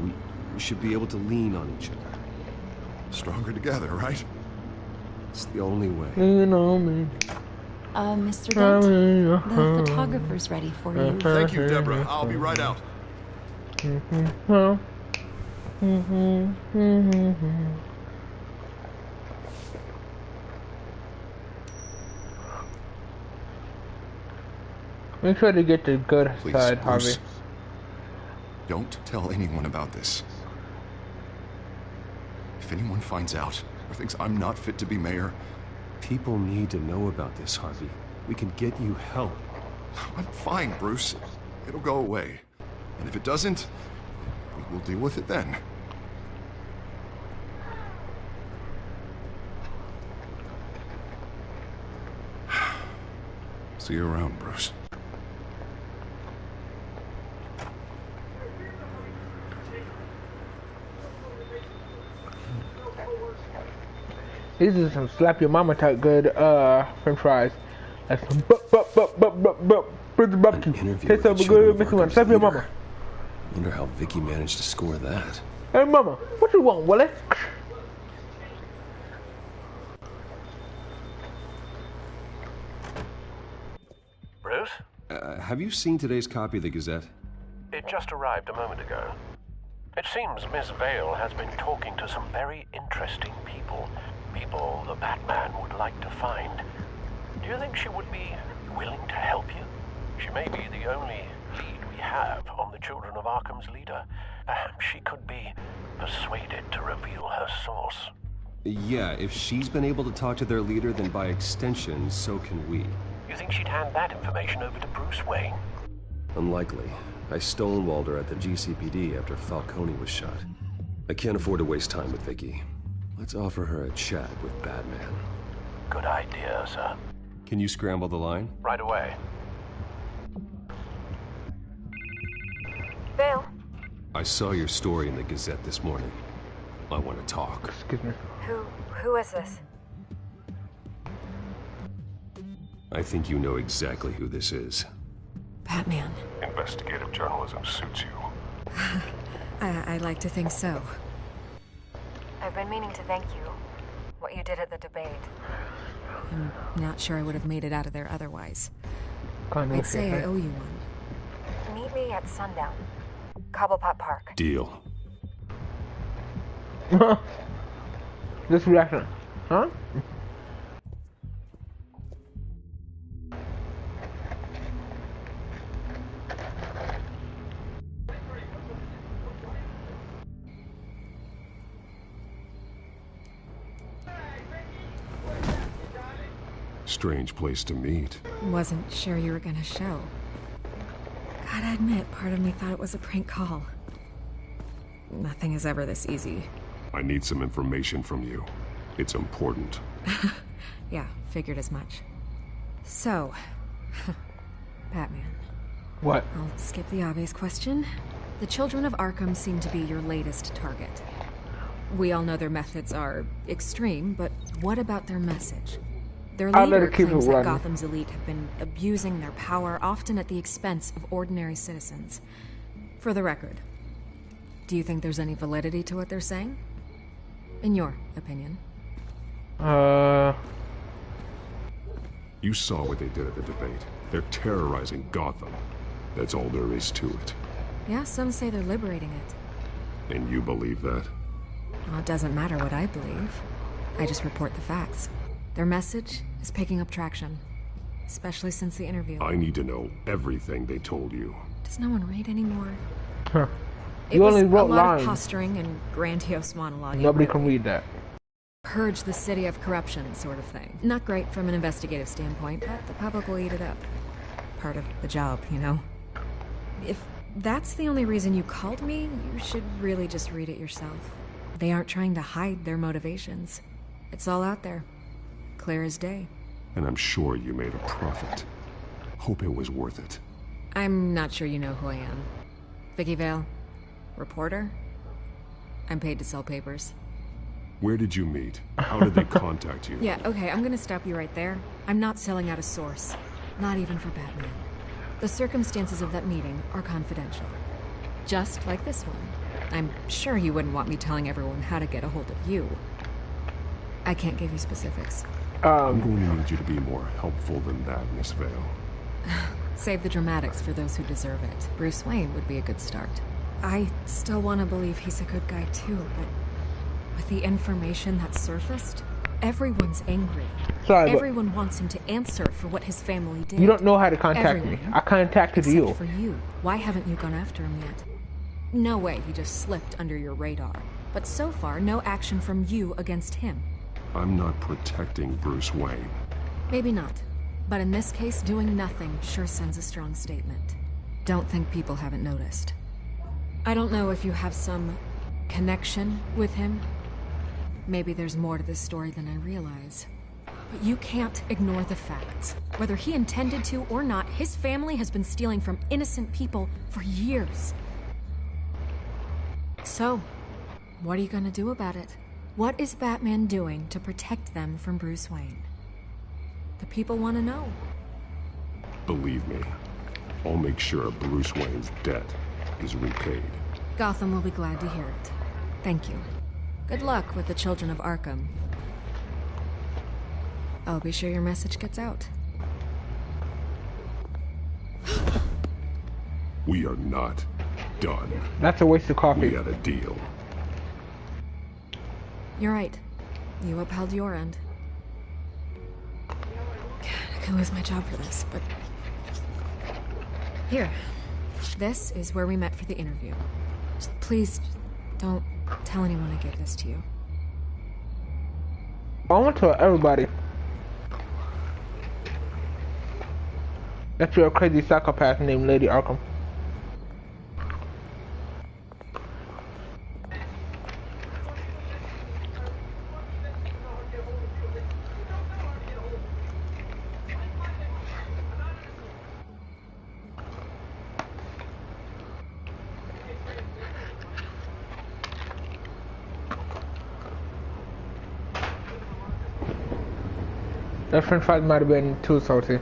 B: We should be able to lean on each other.
C: Stronger together, right?
B: It's the only way.
A: You know me.
T: Mr. Dent, the photographer's ready for you.
C: Thank you, Deborah. I'll be right out.
A: Make sure to get the good
C: Please,
A: side, Harvey.
C: Bruce, don't tell anyone about this. If anyone finds out or thinks I'm not fit to be mayor...
B: People need to know about this, Harvey. We can get you help.
C: I'm fine, Bruce. It'll go away. And if it doesn't, we'll deal with it then. See you around, Bruce.
A: These are some slap your mama type good French fries. That's some barbecue. Tastes so good, make you want to slap your mama.
B: Wonder how Vicky managed to score that.
A: Hey mama, what you want, Willie?
M: Bruce?
B: Have you seen today's copy of the Gazette?
M: It just arrived a moment ago. It seems Miss Vale has been talking to some very interesting people. People the Batman would like to find. Do you think she would be willing to help you? She may be the only lead we have on the Children of Arkham's leader. Perhaps she could be persuaded to reveal her source.
B: Yeah, if she's been able to talk to their leader, then by extension, so can we.
M: You think she'd hand that information over to Bruce Wayne?
B: Unlikely. I stonewalled her at the GCPD after Falcone was shot. I can't afford to waste time with Vicky. Let's offer her a chat with Batman.
M: Good idea, sir.
B: Can you scramble the line?
M: Right away.
O: Vale.
B: I saw your story in the Gazette this morning. I want to talk.
A: Excuse me.
O: Who is this?
B: I think you know exactly who this is.
F: Batman.
P: Investigative journalism suits you.
F: I like to think so.
O: I've been meaning to thank you. What you did at the debate.
F: I'm not sure I would have made it out of there otherwise. I'd say I owe you one.
O: Meet me at sundown. Cobblepot Park.
B: Deal.
A: This reaction. Huh?
C: Strange place to meet.
F: Wasn't sure you were gonna show. Gotta admit, part of me thought it was a prank call. Nothing is ever this easy.
C: I need some information from you. It's important.
F: Yeah, figured as much. So, Batman.
A: What?
F: I'll skip the obvious question. The Children of Arkham seem to be your latest target. We all know their methods are extreme, but what about their message? Their leader claims that Gotham's elite have been abusing their power, often at the expense of ordinary citizens. For the record, do you think there's any validity to what they're saying? In your opinion?
C: You saw what they did at the debate. They're terrorizing Gotham. That's all there is to it.
F: Yeah, some say they're liberating it.
C: And you believe that?
F: Well, it doesn't matter what I believe. I just report the facts. Their message is picking up traction, especially since the interview.
C: I need to know everything they told you.
F: Does no one read anymore?
A: Huh.
F: It was a lot of posturing and grandiose monologue.
A: Nobody can read that.
F: Purge the city of corruption sort of thing. Not great from an investigative standpoint, but the public will eat it up. Part of the job, you know? If that's the only reason you called me, you should really just read it yourself. They aren't trying to hide their motivations. It's all out there. Clear as day.
C: And I'm sure you made a profit. Hope it was worth it.
F: I'm not sure you know who I am. Vicky Vale. Reporter. I'm paid to sell papers.
C: Where did you meet? How did they contact you?
F: Yeah, okay, I'm gonna stop you right there. I'm not selling out a source. Not even for Batman. The circumstances of that meeting are confidential. Just like this one. I'm sure you wouldn't want me telling everyone how to get a hold of you. I can't give you specifics.
C: I'm going to need you to be more helpful than that, Miss Vale.
F: Save the dramatics for those who deserve it. Bruce Wayne would be a good start. I still want to believe he's a good guy too, but with the information that surfaced, everyone's angry.
A: Sorry,
F: everyone wants him to answer for what his family did.
A: You don't know how to contact me. I contacted
F: Except
A: you.
F: For you. Why haven't you gone after him yet? No way he just slipped under your radar. But so far, no action from you against him.
C: I'm not protecting Bruce Wayne.
F: Maybe not. But in this case, doing nothing sure sends a strong statement. Don't think people haven't noticed. I don't know if you have some connection with him. Maybe there's more to this story than I realize. But you can't ignore the facts. Whether he intended to or not, his family has been stealing from innocent people for years. So, what are you gonna do about it? What is Batman doing to protect them from Bruce Wayne? The people want to know.
C: Believe me, I'll make sure Bruce Wayne's debt is repaid.
F: Gotham will be glad to hear it. Thank you. Good luck with the children of Arkham. I'll be sure your message gets out.
C: We are not done.
A: That's a waste of coffee.
C: We had a deal.
F: You're right. You upheld your end. I could lose my job for this, but... Here. This is where we met for the interview. Just please, don't tell anyone I gave this to you.
A: I want to tell everybody that you're a crazy psychopath named Lady Arkham. That french fries might have been too salty.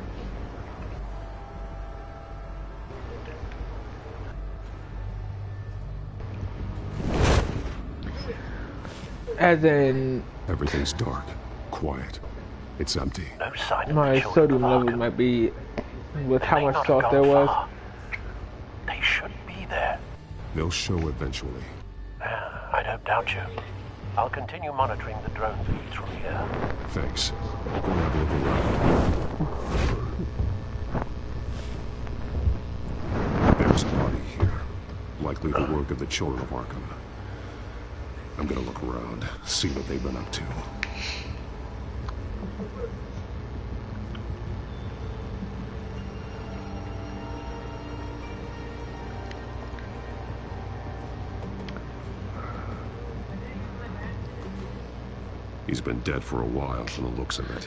A: As in...
C: Everything's dark, quiet. It's empty.
M: No sign of
A: my sodium level might be with how much salt there was.
M: They should be there.
C: They'll show eventually.
M: I don't doubt you. I'll continue monitoring the drone feeds from here.
C: Thanks. Go and have a look around. There's a body here. Likely the work of the children of Arkham. I'm gonna look around, see what they've been up to. He's been dead for a while from the looks of it.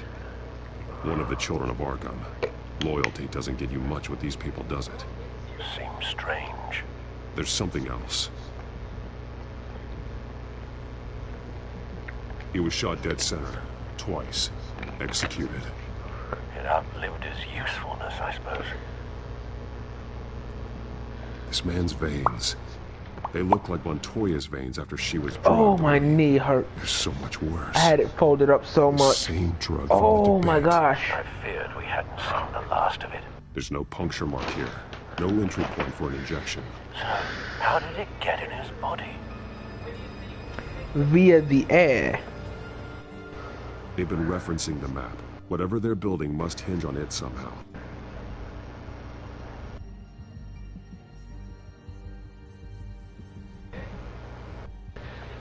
C: One of the children of Arkham. Loyalty doesn't get you much with these people, does it?
M: Seems strange.
C: There's something else. He was shot dead center. Twice. Executed.
M: It outlived his usefulness, I suppose.
C: This man's veins. They look like Montoya's veins after she was drugged.
A: Oh, my knee hurt.
C: They're so much worse.
A: I had it folded up so much.
C: Same drug.
A: Oh my gosh.
M: I feared we hadn't seen the last of it.
C: There's no puncture mark here. No entry point for an injection.
M: So, how did it get in his body?
A: Via the air.
C: They've been referencing the map. Whatever they're building must hinge on it somehow.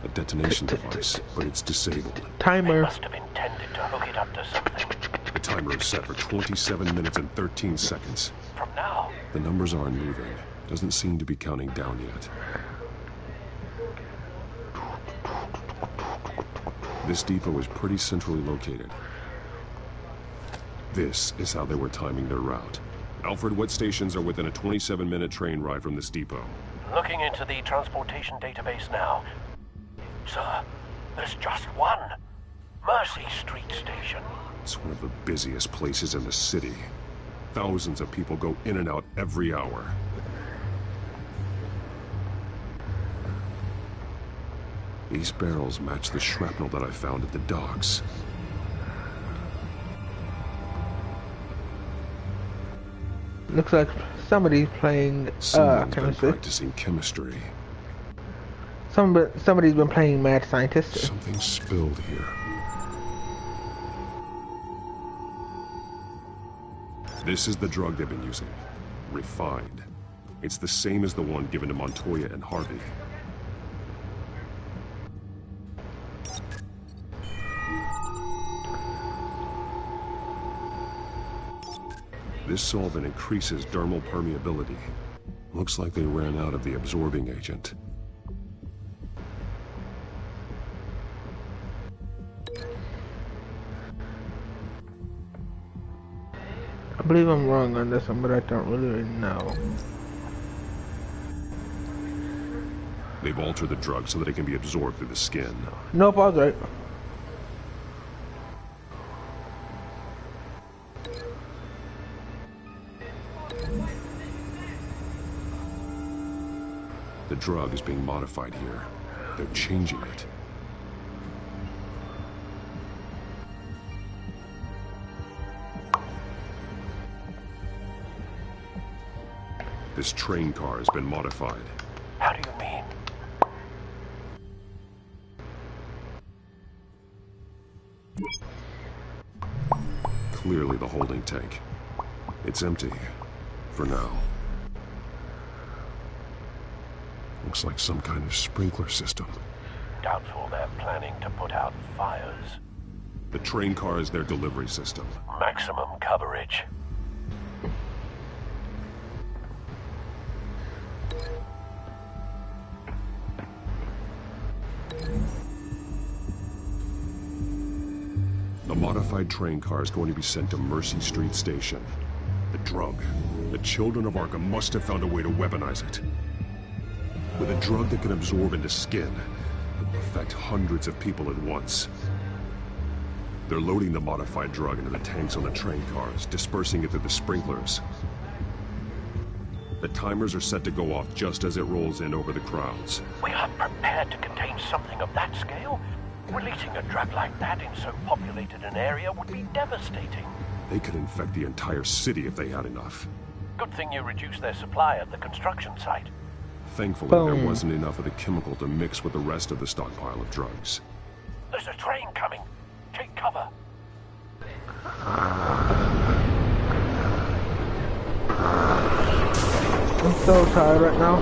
C: A detonation device, but it's disabled.
A: Timer.
M: They must have intended to hook it up to something.
C: The timer is set for 27 minutes and 13 seconds.
M: From now?
C: The numbers aren't moving. Doesn't seem to be counting down yet. This depot is pretty centrally located. This is how they were timing their route. Alfred, what stations are within a 27-minute train ride from this depot?
M: Looking into the transportation database now. Sir, there's just one. Mercy Street Station.
C: It's one of the busiest places in the city. Thousands of people go in and out every hour. These barrels match the shrapnel that I found at the docks.
A: Looks like somebody's playing
B: Someone's been
A: chemistry.
B: practicing chemistry.
A: Somebody's been playing mad scientist.
B: Something spilled here. This is the drug they've been using. Refined. It's the same as the one given to Montoya and Harvey. This solvent increases dermal permeability. Looks like they ran out of the absorbing agent.
A: I believe I'm wrong on this one, but I don't really know.
B: They've altered the drug so that it can be absorbed through the skin.
A: Nope, I was right.
B: The drug is being modified here. They're changing it. This train car has been modified.
M: How do you mean?
B: Clearly the holding tank. It's empty. For now. Looks like some kind of sprinkler system.
M: Doubtful they're planning to put out fires.
B: The train car is their delivery system.
M: Maximum coverage.
B: The modified train car is going to be sent to Mercy Street Station. The drug. The children of Arkham must have found a way to weaponize it. With a drug that can absorb into skin, it will affect hundreds of people at once. They're loading the modified drug into the tanks on the train cars, dispersing it through the sprinklers. The timers are set to go off just as it rolls in over the crowds.
M: We are prepared to contain something of that scale? Releasing a drug like that in so populated an area would be devastating.
B: They could infect the entire city if they had enough.
M: Good thing you reduced their supply at the construction site.
B: Thankfully, there wasn't enough of the chemical to mix with the rest of the stockpile of drugs.
M: There's a train coming. Take cover.
A: I'm so tired right now.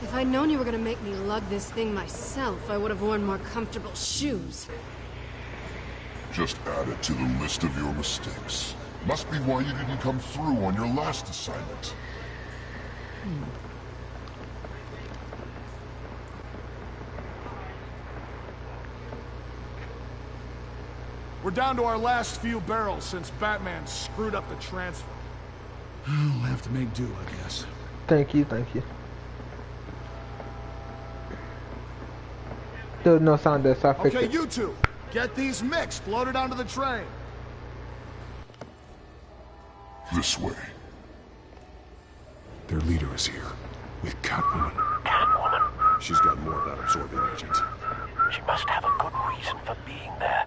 F: If I'd known you were gonna make me lug this thing myself, I would have worn more comfortable shoes.
I: Just add it to the list of your mistakes. Must be why you didn't come through on your last assignment.
P: We're down to our last few barrels since Batman screwed up the transfer. We'll have to make do, I guess.
A: Thank you, thank you. There's no sound there, so I fixed
P: Okay,
A: it.
P: you two, get these mixed, loaded onto the train.
I: This way.
B: Their leader is here, with Catwoman.
M: Catwoman?
B: She's got more of that absorbing agent.
M: She must have a good reason for being there.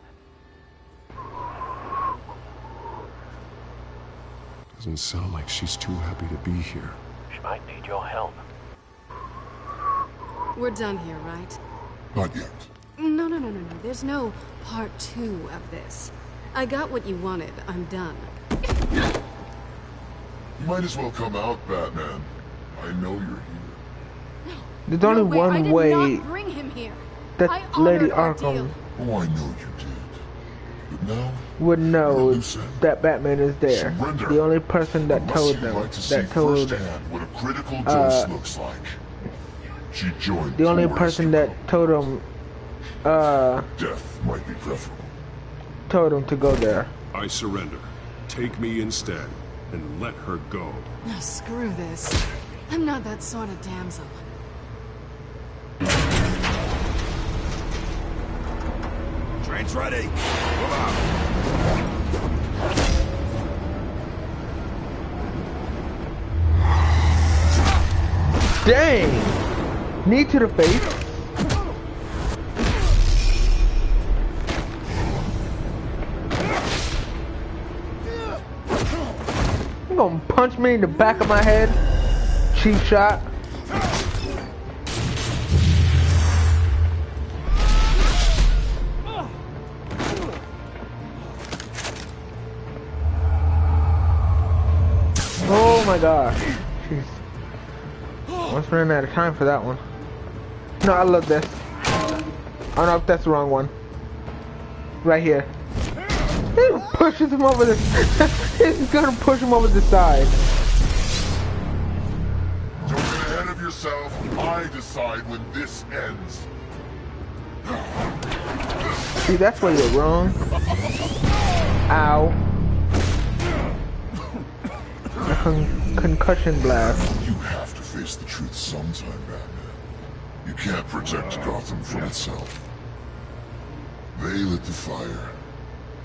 B: Doesn't sound like she's too happy to be here.
M: She might need your help.
F: We're done here, right?
I: Not yet.
F: No. There's no part 2 of this. I got what you wanted. I'm done.
I: You might as well come out, Batman. I know you're here.
A: There's only
F: No,
A: one
F: I did
A: way
F: not bring him here.
A: that
F: I
A: Lady
F: honored our
A: Arkham
F: deal.
I: Oh, I know you did. But now,
A: would know that Batman is there.
I: Surrender.
A: The only person that
I: unless
A: told
I: you'd
A: them,
I: like to see
A: that told,
I: firsthand what a critical dose looks like. She joined
A: the only
I: Taurus
A: person
I: to
A: that told him,
I: Death might be preferable.
A: told him to go there.
B: I surrender. Take me instead, and let her go.
F: Oh, screw this. I'm not that sort of damsel.
N: Train's ready. Move out.
A: Dang! Knee to the face. You gonna punch me in the back of my head? Cheap shot. Oh my gosh. Jeez. Almost running out of time for that one. No, I love this. I don't know if that's the wrong one. Right here. He pushes him over the... He's gonna push him over the side.
I: Don't get ahead of yourself. I decide when this ends.
A: See, that's where you're wrong. Ow. A concussion blast.
I: You have to face the truth sometime, Batman. You can't protect Gotham from itself. They lit the fire.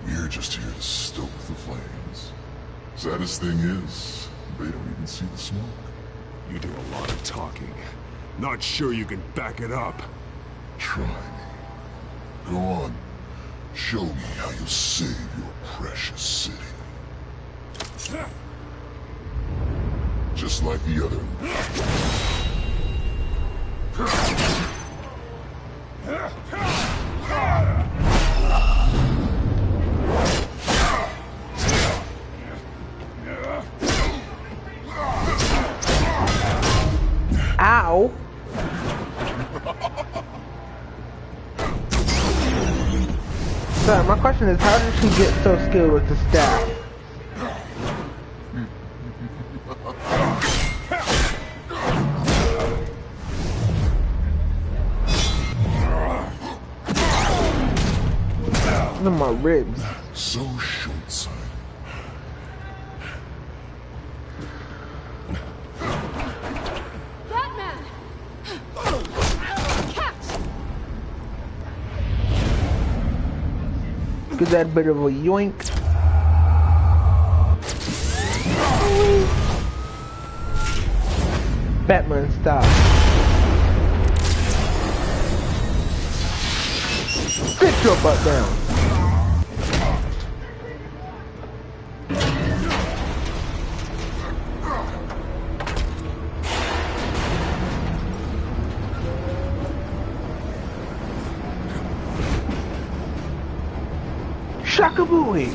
I: We're just here to stoke the flames. Saddest thing is, they don't even see the smoke.
C: You do a lot of talking. Not sure you can back it up.
I: Try me. Go on. Show me how you save your precious city. Just like the other.
A: Ow! So my question is, how did she get so skilled with the staff? Look at my ribs.
I: So short-sighted.
F: Batman! Catch!
A: Give that a bit of a yoink. Batman style. Sit your butt down. Shakabooey.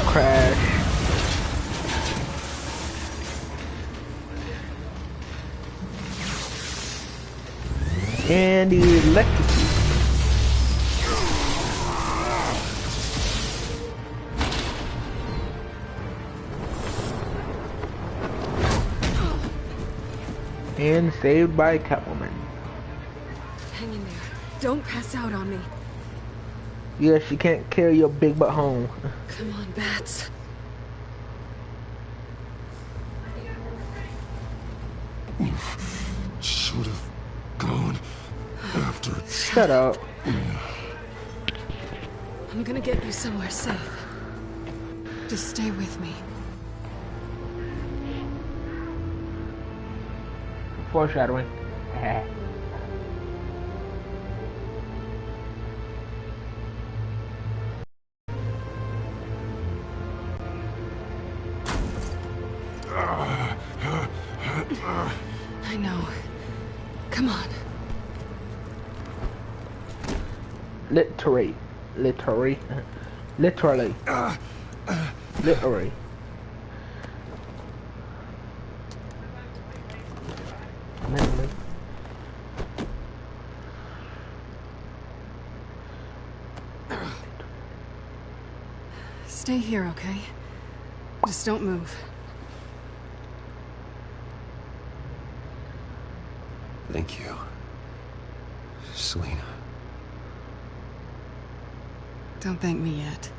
A: Crash. And electrocute. And saved by Catwoman.
F: Hang in there. Don't pass out on me.
A: Yeah, she can't carry your big butt home.
F: Come on, Bats.
C: Should have gone after.
A: Shut up.
F: I'm gonna get you somewhere safe. Just stay with me.
A: Foreshadowing.
F: I know. Come on.
A: Literally. Literally.
F: Stay here, okay? Just don't move.
B: Thank you, Selina.
F: Don't thank me yet.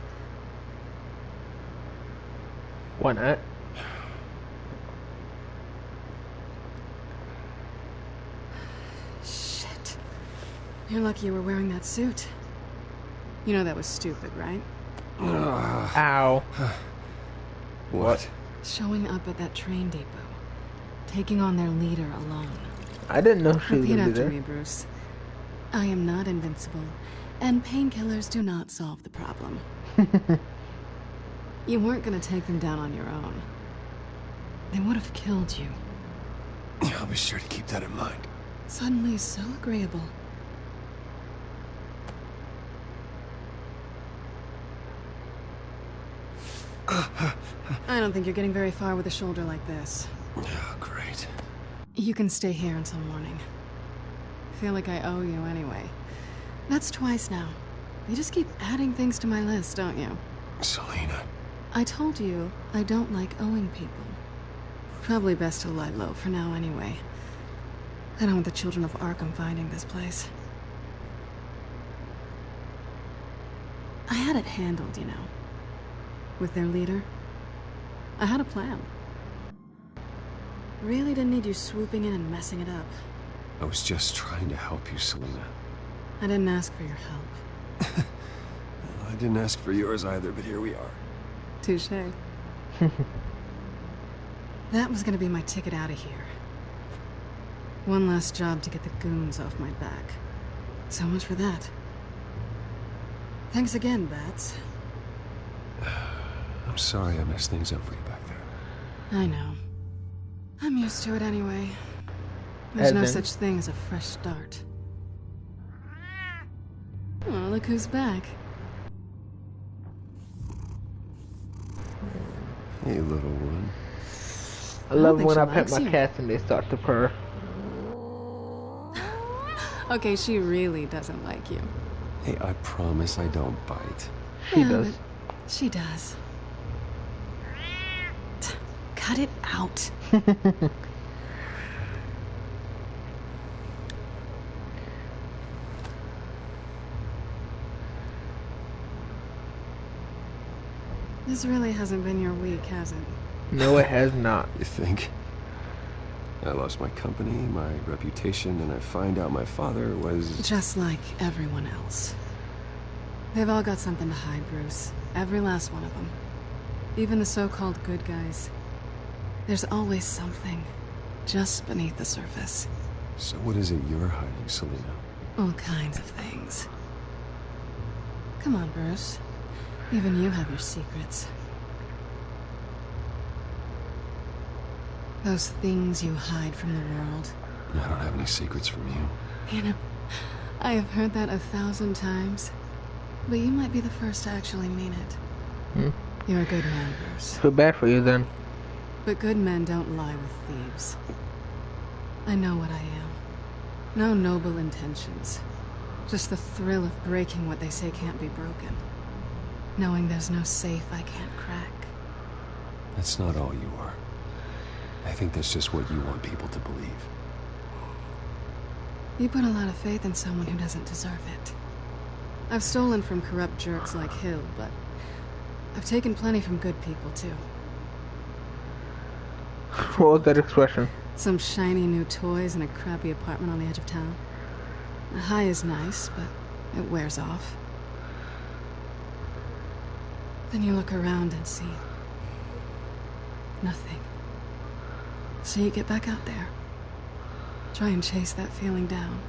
A: Why not?
F: You're lucky you were wearing that suit. You know that was stupid, right?
A: Ow.
B: What?
F: Showing up at that train depot. Taking on their leader alone.
A: I didn't know she was
F: Repeat
A: gonna be
F: after
A: there.
F: me, Bruce. I am not invincible, and painkillers do not solve the problem. You weren't gonna take them down on your own. They would have killed you.
B: I'll be sure to keep that in mind.
F: Suddenly so agreeable. I don't think you're getting very far with a shoulder like this.
B: Oh, great.
F: You can stay here until morning. Feel like I owe you anyway. That's twice now. You just keep adding things to my list, don't you?
B: Selina.
F: I told you I don't like owing people. Probably best to lie low for now anyway. I don't want the children of Arkham finding this place. I had it handled, you know. With their leader. I had a plan. Really didn't need you swooping in and messing it up.
B: I was just trying to help you, Selina.
F: I didn't ask for your help.
B: I didn't ask for yours either, but here we are.
F: Touché. That was gonna be my ticket out of here. One last job to get the goons off my back. So much for that. Thanks again, Bats.
B: I'm sorry I messed things up for you back there.
F: I know. I'm used to it anyway. There's no
A: Evan.
F: such thing as a fresh start. Oh, look who's back.
B: Hey, little one.
A: I love
F: think
A: when
F: she
A: I pet
F: likes
A: my
F: you.
A: cats and they start to purr.
F: Okay, she really doesn't like you.
B: Hey, I promise I don't bite.
A: She
F: Yeah,
A: does.
F: but she does. Cut it out. This really hasn't been your week, has it?
A: No, it has not.
B: You think? I lost my company, my reputation, and I find out my father was...
F: Just like everyone else. They've all got something to hide, Bruce. Every last one of them. Even the so-called good guys. There's always something just beneath the surface.
B: So what is it you're hiding, Selina?
F: All kinds of things. Come on, Bruce. Even you have your secrets. Those things you hide from the world.
B: I don't have any secrets from you.
F: You know, I have heard that 1,000 times. But you might be the first to actually mean it.
A: Hmm?
F: You're a good man, Bruce.
A: Feel bad for you then.
F: But good men don't lie with thieves. I know what I am. No noble intentions. Just the thrill of breaking what they say can't be broken. Knowing there's no safe I can't crack.
B: That's not all you are. I think that's just what you want people to believe.
F: You put a lot of faith in someone who doesn't deserve it. I've stolen from corrupt jerks like Hill, but I've taken plenty from good people, too.
A: What was that expression?
F: Some shiny new toys in a crappy apartment on the edge of town. The high is nice, but it wears off. Then you look around and see nothing. So you get back out there. Try and chase that feeling down.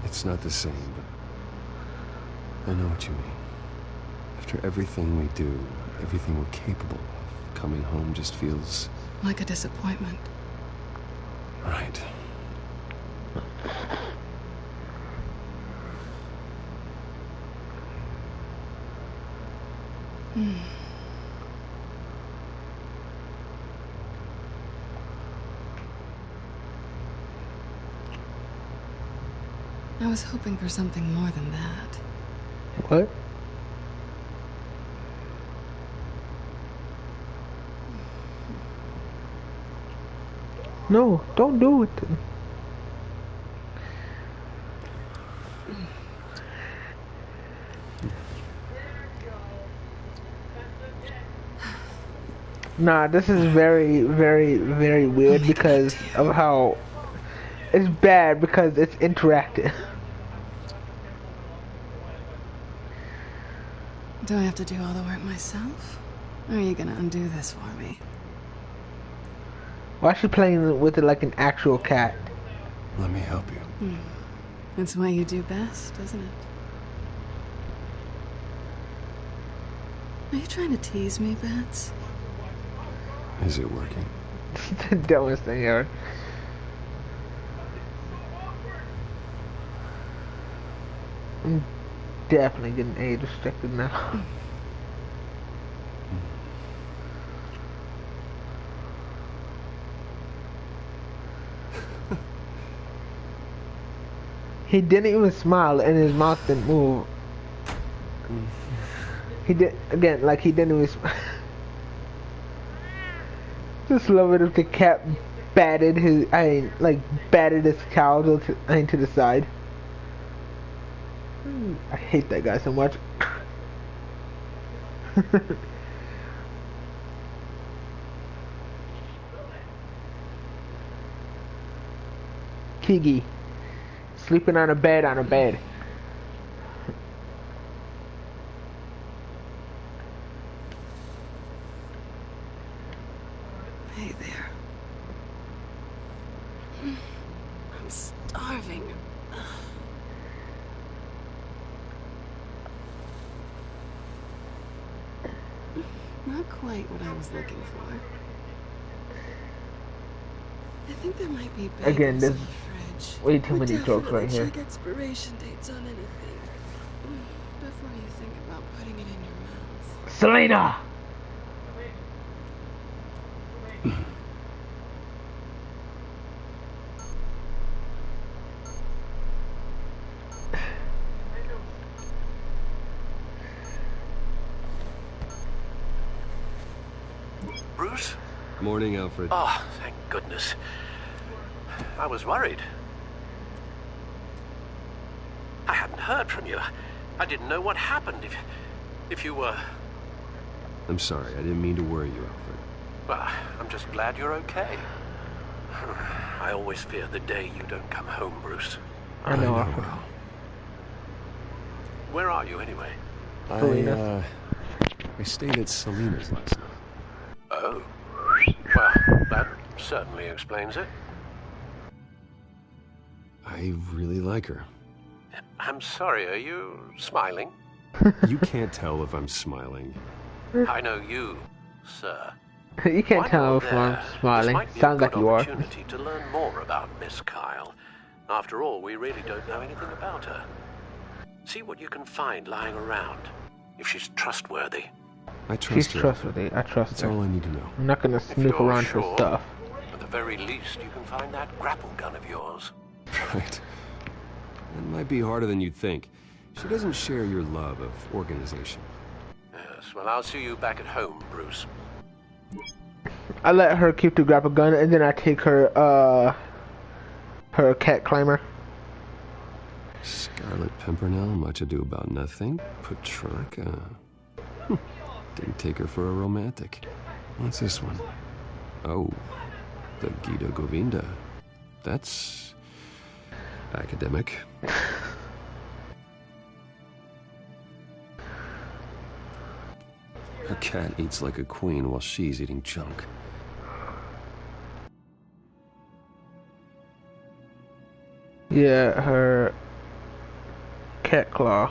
B: It's not the same, but I know what you mean. After everything we do, everything we're capable of, coming home just feels...
F: Like a disappointment.
B: right.
F: I was hoping for something more than that.
A: What? No, don't do it. Nah, this is very, very, very weird because of how it's bad because it's interactive.
F: Do I have to do all the work myself? Or are you gonna undo this for me?
A: Why is she playing with it like an actual cat?
B: Let me help you.
F: That's what you do best, isn't it? Are you trying to tease me, Bats?
B: Is it working?
A: The dumbest thing ever. I'm definitely getting age restricted now. He didn't even smile and his mouth didn't move. He did again, like he didn't even smile. Just love it if the cat batted his, batted his cowl to the side. I hate that guy so much. Kigi, sleeping on a bed.
F: Hey there. I'm starving. Not quite what I was looking for. I think there might be bagels
A: Again, there's
F: in the fridge.
A: way too many jokes right here.
F: Check expiration dates on anything before you think about putting it in your mouth.
A: Selena!
M: Bruce?
B: Morning, Alfred.
M: Oh, thank goodness. I was worried. I hadn't heard from you. I didn't know what happened. If you were...
B: I'm sorry, I didn't mean to worry you, Alfred.
M: Well, I'm just glad you're okay. I always fear the day you don't come home, Bruce.
A: I know, Alfred.
M: Where are you, anyway?
B: I stayed at Selena's last night.
M: Oh. Well, that certainly explains it.
B: I really like her.
M: I'm sorry, are you smiling?
B: You can't tell if I'm smiling.
M: I know you, sir.
A: You can't tell if I'm smiling. Sounds like you are.
M: Opportunity to learn more about Miss Kyle. After all, we really don't know anything about her. See what you can find lying around. If she's trustworthy.
B: I trust her.
A: She's trustworthy. I trust her.
B: That's all I need to know.
A: I'm not gonna snoop around her stuff.
M: At the very least, you can find that grapple gun of yours.
B: Right. That might be harder than you'd think. She doesn't share your love of organization.
M: Yes, well, I'll see you back at home, Bruce.
A: I let her keep the grapple gun, and then I take her, her cat climber.
B: Scarlet Pimpernel, much ado about nothing. Petrarca. Didn't take her for a romantic. What's this one? Oh, the Gita Govinda. That's academic. Her cat eats like a queen while she's eating junk.
A: Yeah, her cat claw.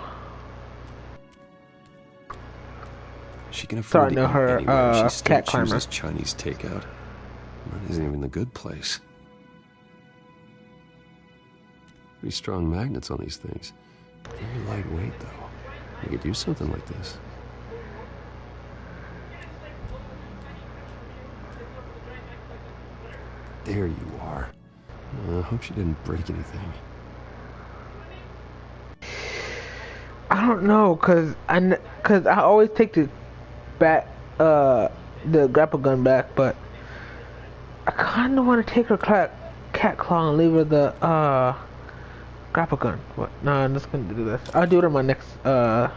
B: She can afford to eat
A: her
B: anywhere. She still
A: cat climber.
B: chooses Chinese takeout. That isn't even the good place. Pretty strong magnets on these things. Very lightweight, though. You could use something like this. There you are. I hope she didn't break anything.
A: I don't know, cause I always take the grapple gun back, but I kind of want to take her cat claw and leave her the grapple gun. But no, I'm just gonna do this. I'll do it on my next the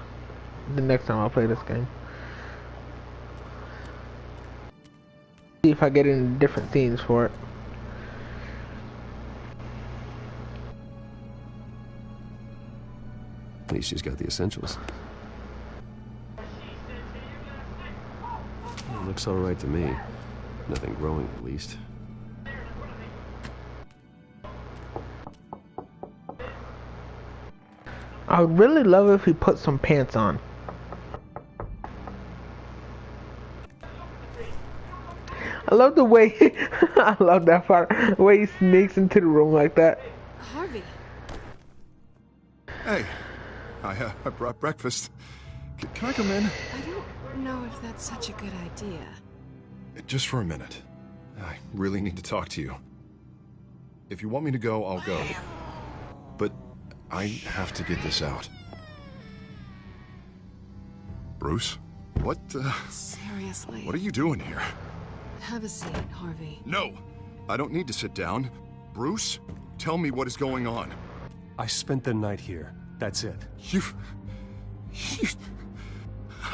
A: next time I play this game. See if I get in different scenes for it.
B: At least she's got the essentials. Looks all right to me. Nothing growing, at least.
A: I would really love if he put some pants on. I love the way I love that part. The way he sneaks into the room like that.
F: Harvey.
C: Hey, I brought breakfast. Can I come in?
F: I don't know if that's such a good idea.
C: Just for a minute. I really need to talk to you. If you want me to go, I'll go. But I have to get this out. Bruce? What,
F: Seriously.
C: What are you doing here?
F: Have a seat, Harvey.
C: No! I don't need to sit down. Bruce, tell me what is going on.
B: I spent the night here. That's it.
C: You...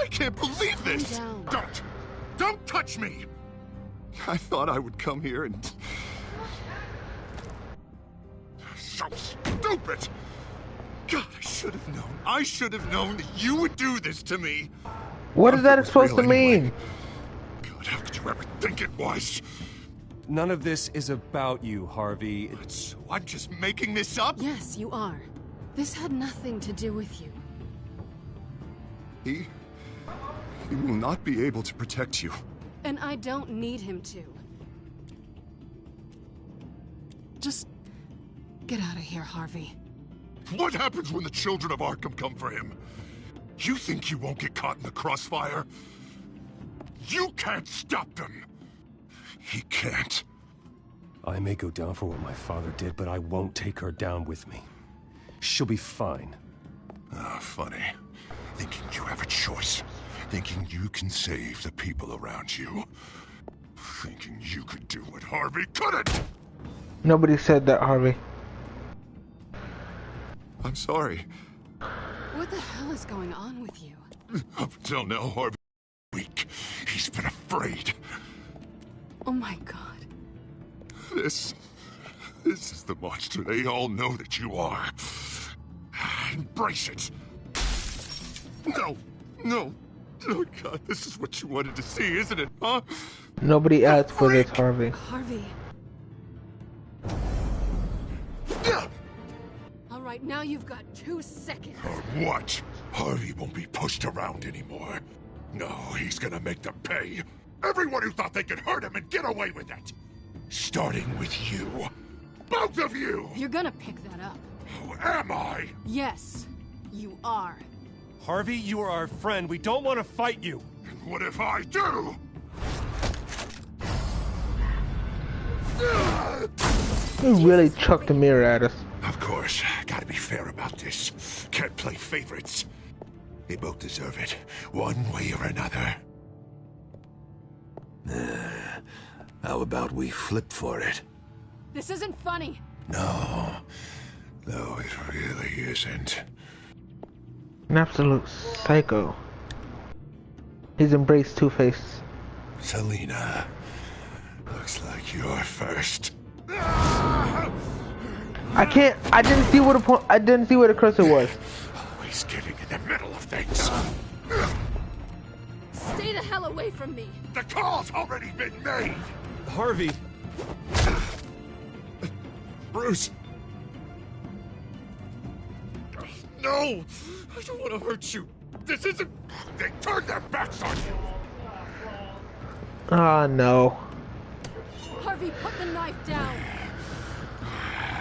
C: I can't believe this!
F: Calm down.
C: Don't touch me! I thought I would come here and... So stupid! God, I should have known that you would do this to me!
A: What is that supposed to mean?
C: God, how could you ever think it was?
B: None of this is about you, Harvey.
C: So I'm just making this up?
F: Yes, you are. This had nothing to do with you.
C: He will not be able to protect you.
F: And I don't need him to. Just get out of here, Harvey.
C: What happens when the children of Arkham come for him? You think you won't get caught in the crossfire? You can't stop them! He can't.
B: I may go down for what my father did, but I won't take her down with me. She'll be fine.
C: Ah, funny. Thinking you have a choice. Thinking you can save the people around you. Thinking you could do what Harvey couldn't!
A: Nobody said that, Harvey.
C: I'm sorry.
F: What the hell is going on with you?
C: Up until now, Harvey was weak. He's been afraid.
F: Oh my God.
C: This is the monster they all know that you are. Embrace it. No. Oh God, this is what you wanted to see, isn't it, huh?
A: Nobody asked for this, Harvey.
F: Harvey. All right, now you've got 2 seconds.
C: What? Harvey won't be pushed around anymore. No, he's gonna make them pay. Everyone who thought they could hurt him and get away with it. Starting with you. Both of you!
F: You're gonna pick that up.
C: Who am I?
F: Yes, you are.
B: Harvey, you are our friend. We don't want to fight you.
C: And what if I do?
A: He really chucked a mirror at us.
C: Of course, gotta be fair about this. Can't play favorites. They both deserve it, one way or another. How about we flip for it?
F: This isn't funny.
C: No, it really isn't.
A: An absolute psycho. He's embraced Two-Face.
C: Selina, looks like you're first.
A: I didn't see what the cursor was.
C: Always getting in the middle of things.
F: Stay the hell away from me.
C: The call's already been made.
B: Harvey.
C: Bruce. No, I don't want to hurt you. This isn't. They turned their backs on you.
A: Ah, no.
F: Harvey, put the knife down.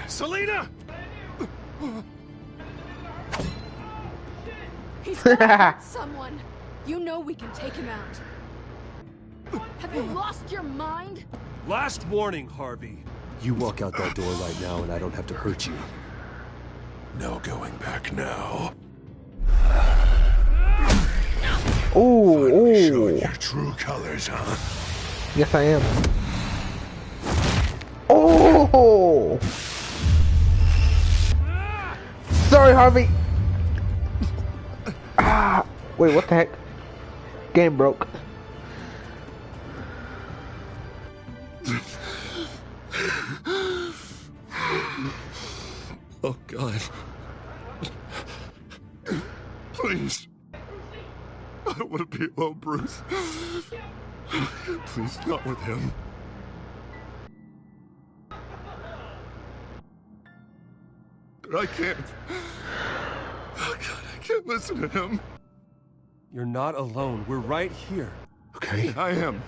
C: Selina!
F: He's gonna hurt someone. You know we can take him out. Have you lost your mind?
B: Last warning, Harvey. You walk out that door right now and I don't have to hurt you.
C: No going back now.
A: Ooh.
C: Showing your true colors, huh?
A: Yes, I am. Oh! Sorry, Harvey. Ah, wait, what the heck? Game broke.
C: Oh, God. Please. I don't want to be alone, Bruce. Please, not with him. But I can't. Oh, God, I can't listen to him.
B: You're not alone. We're right here.
C: Okay, I am.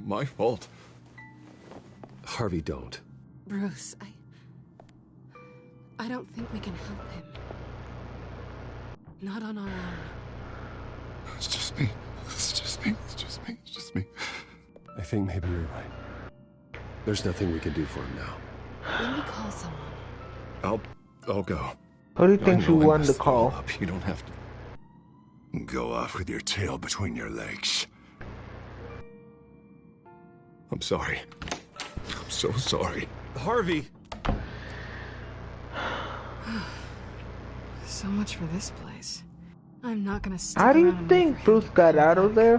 C: My fault.
B: Harvey, don't.
F: Bruce, I don't think we can help him. Not on our own.
C: It's just me.
B: I think maybe you're right. There's nothing we can do for him now.
F: Let me call someone.
C: I'll go.
A: Who do you think you wanted to call?
C: You don't have to go off with your tail between your legs. I'm sorry. I'm so sorry.
B: Harvey!
F: So much for this place. I'm not gonna stick
A: How do you
F: around and
A: think
F: wait for him
A: Bruce
F: to
A: got
F: come
A: out of
F: back.
A: there?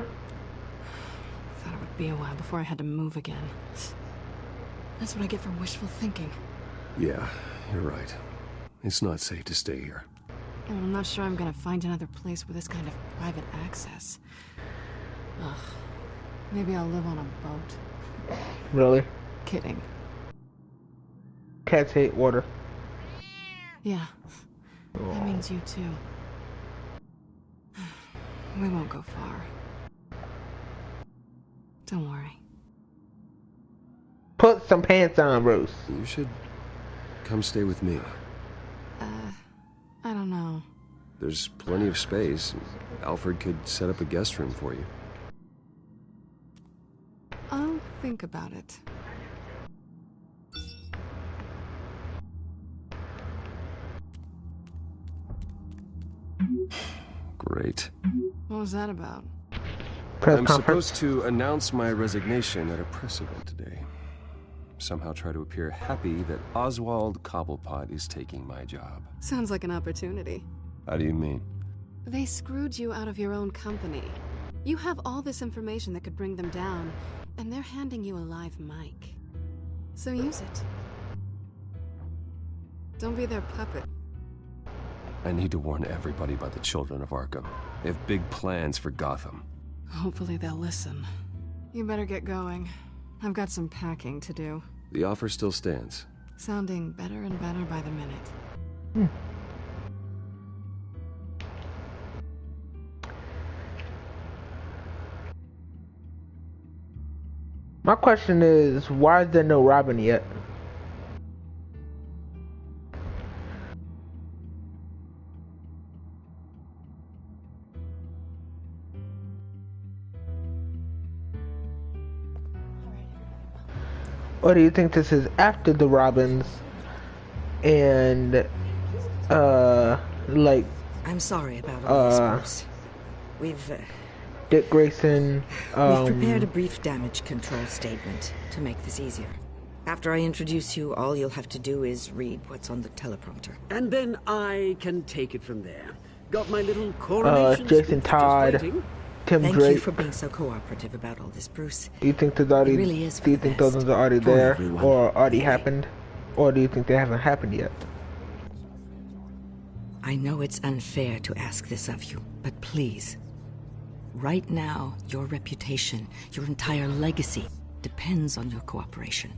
F: Thought it would be a while before I had to move again. That's what I get for wishful thinking.
B: Yeah, you're right. It's not safe to stay here.
F: And I'm not sure I'm gonna find another place with this kind of private access. Ugh. Maybe I'll live on a boat.
A: Really?
F: Kidding.
A: Cats hate water.
F: Yeah. That means you too. We won't go far. Don't worry.
A: Put some pants on, Bruce.
B: You should come stay with me.
F: I don't know.
B: There's plenty of space. Alfred could set up a guest room for you.
F: I'll think about it.
B: Great.
F: What was that about?
B: I'm supposed to announce my resignation at a press event today. Somehow try to appear happy that Oswald Cobblepot is taking my job.
F: Sounds like an opportunity.
B: How do you mean?
F: They screwed you out of your own company. You have all this information that could bring them down, and they're handing you a live mic. So use it. Don't be their puppet.
B: I need to warn everybody about the children of Arkham. They have big plans for Gotham.
F: Hopefully they'll listen. You better get going. I've got some packing to do.
B: The offer still stands.
F: Sounding better and better by the minute.
A: My question is, why is there no Robin yet? Or do you think this is after the Robins and like
K: I'm sorry about all this, Bruce. We've
A: Dick Grayson
K: we've prepared a brief damage control statement to make this easier. After I introduce you, all you'll have to do is read what's on the teleprompter.
R: And then I can take it from there. Got my little coronation
A: Jason
R: speech
A: Todd,
R: just waiting.
A: Tim
K: Thank
A: Drake.
K: you for being so cooperative about all this, Bruce.
A: Do you think there's already?
K: It really is for
A: do you
K: the
A: think
K: best.
A: those are already
K: For
A: there,
K: everyone.
A: or already happened, or do you think they haven't happened yet?
K: I know it's unfair to ask this of you, but please. Right now, your reputation, your entire legacy, depends on your cooperation.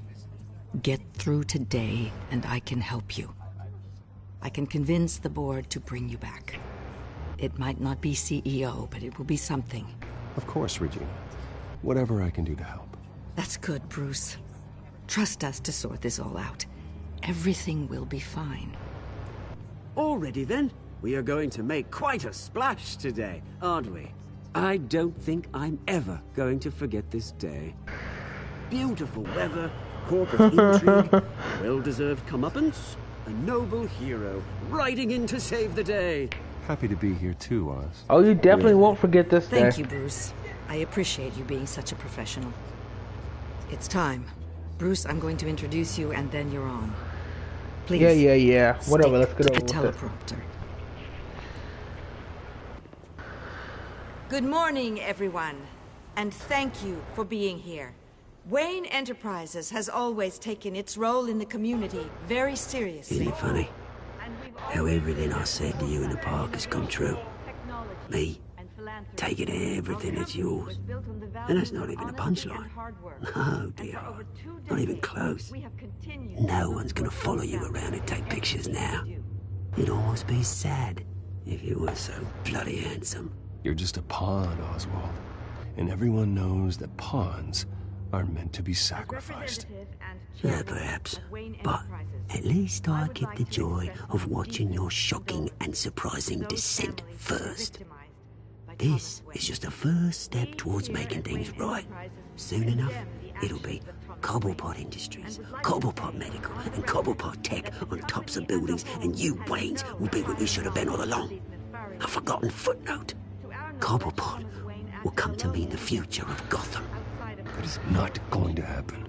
K: Get through today, and I can help you. I can convince the board to bring you back. It might not be CEO, but it will be something.
B: Of course, Regina. Whatever I can do to help.
K: That's good, Bruce. Trust us to sort this all out. Everything will be fine.
R: Already then, we are going to make quite a splash today, aren't we? I don't think I'm ever going to forget this day. Beautiful weather, corporate intrigue, well-deserved comeuppance, a noble hero riding in to save the day.
B: Happy to be here too, Oz.
A: Oh, you definitely won't forget this day.
K: Thank you, Bruce. I appreciate you being such a professional. It's time. Bruce, I'm going to introduce you, and then you're on. Please.
A: Yeah. Whatever, let's get
K: stick
A: over
K: to
A: with
K: the
A: it.
K: teleprompter. Good morning, everyone. And thank you for being here. Wayne Enterprises has always taken its role in the community very seriously.
R: Isn't it funny? how everything I said to you in the park has come true. Me, taking everything that's yours. And that's not even a punchline. No, dear. Not even close. No one's gonna follow you around and take pictures now. It'd almost be sad if you were so bloody handsome.
B: You're just a pawn, Oswald. And everyone knows that pawns are meant to be sacrificed.
R: Yeah, perhaps. But at least I get the joy of watching your shocking and surprising descent first. This is just a first step towards making things right. Soon enough, it'll be Cobblepot Industries, Cobblepot Medical, and Cobblepot Tech on tops of buildings, and you, Waynes, will be what you should have been all along. A forgotten footnote. Cobblepot will come to mean the future of Gotham.
B: That is not going to happen.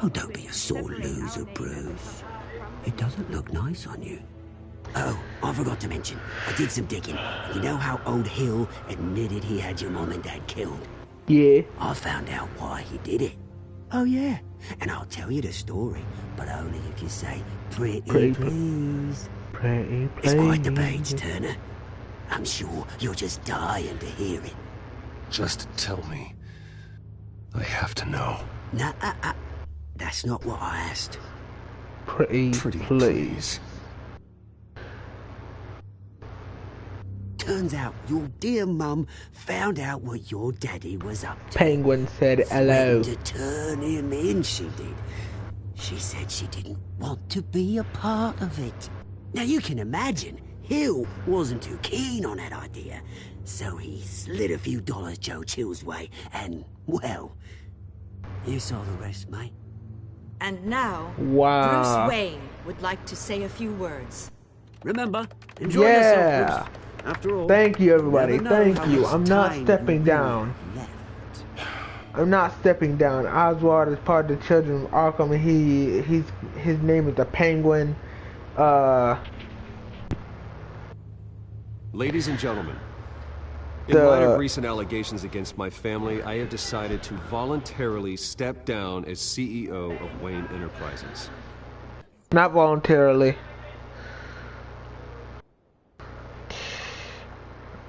R: Oh, don't be a sore loser, Bruce. It doesn't look nice on you. Oh, I forgot to mention, I did some digging. You know how old Hill admitted he had your mom and dad killed?
A: Yeah.
R: I found out why he did it. Oh, yeah. And I'll tell you the story, but only if you say, pretty please.
A: Pretty please.
R: It's quite the page, Turner. I'm sure you're just dying to hear it.
B: Just tell me. I have to know.
R: Nah, that's not what I asked.
A: Pretty please.
R: Turns out your dear mum found out what your daddy was up to.
A: Penguin said hello.
R: To turn him in, she did. She said she didn't want to be a part of it. Now you can imagine, Hill wasn't too keen on that idea. So he slid a few dollars Joe Chill's way, and, well, you saw the rest, mate.
K: And now,
A: wow.
K: Bruce Wayne would like to say a few words.
R: Remember, enjoy yourself, Bruce. After all,
A: thank you, everybody. Thank you. I'm not stepping down. I'm not stepping down. Oswald is part of the Children of Arkham. His name is the Penguin.
B: Ladies and gentlemen, in light of recent allegations against my family, I have decided to voluntarily step down as CEO of Wayne Enterprises.
A: Not voluntarily.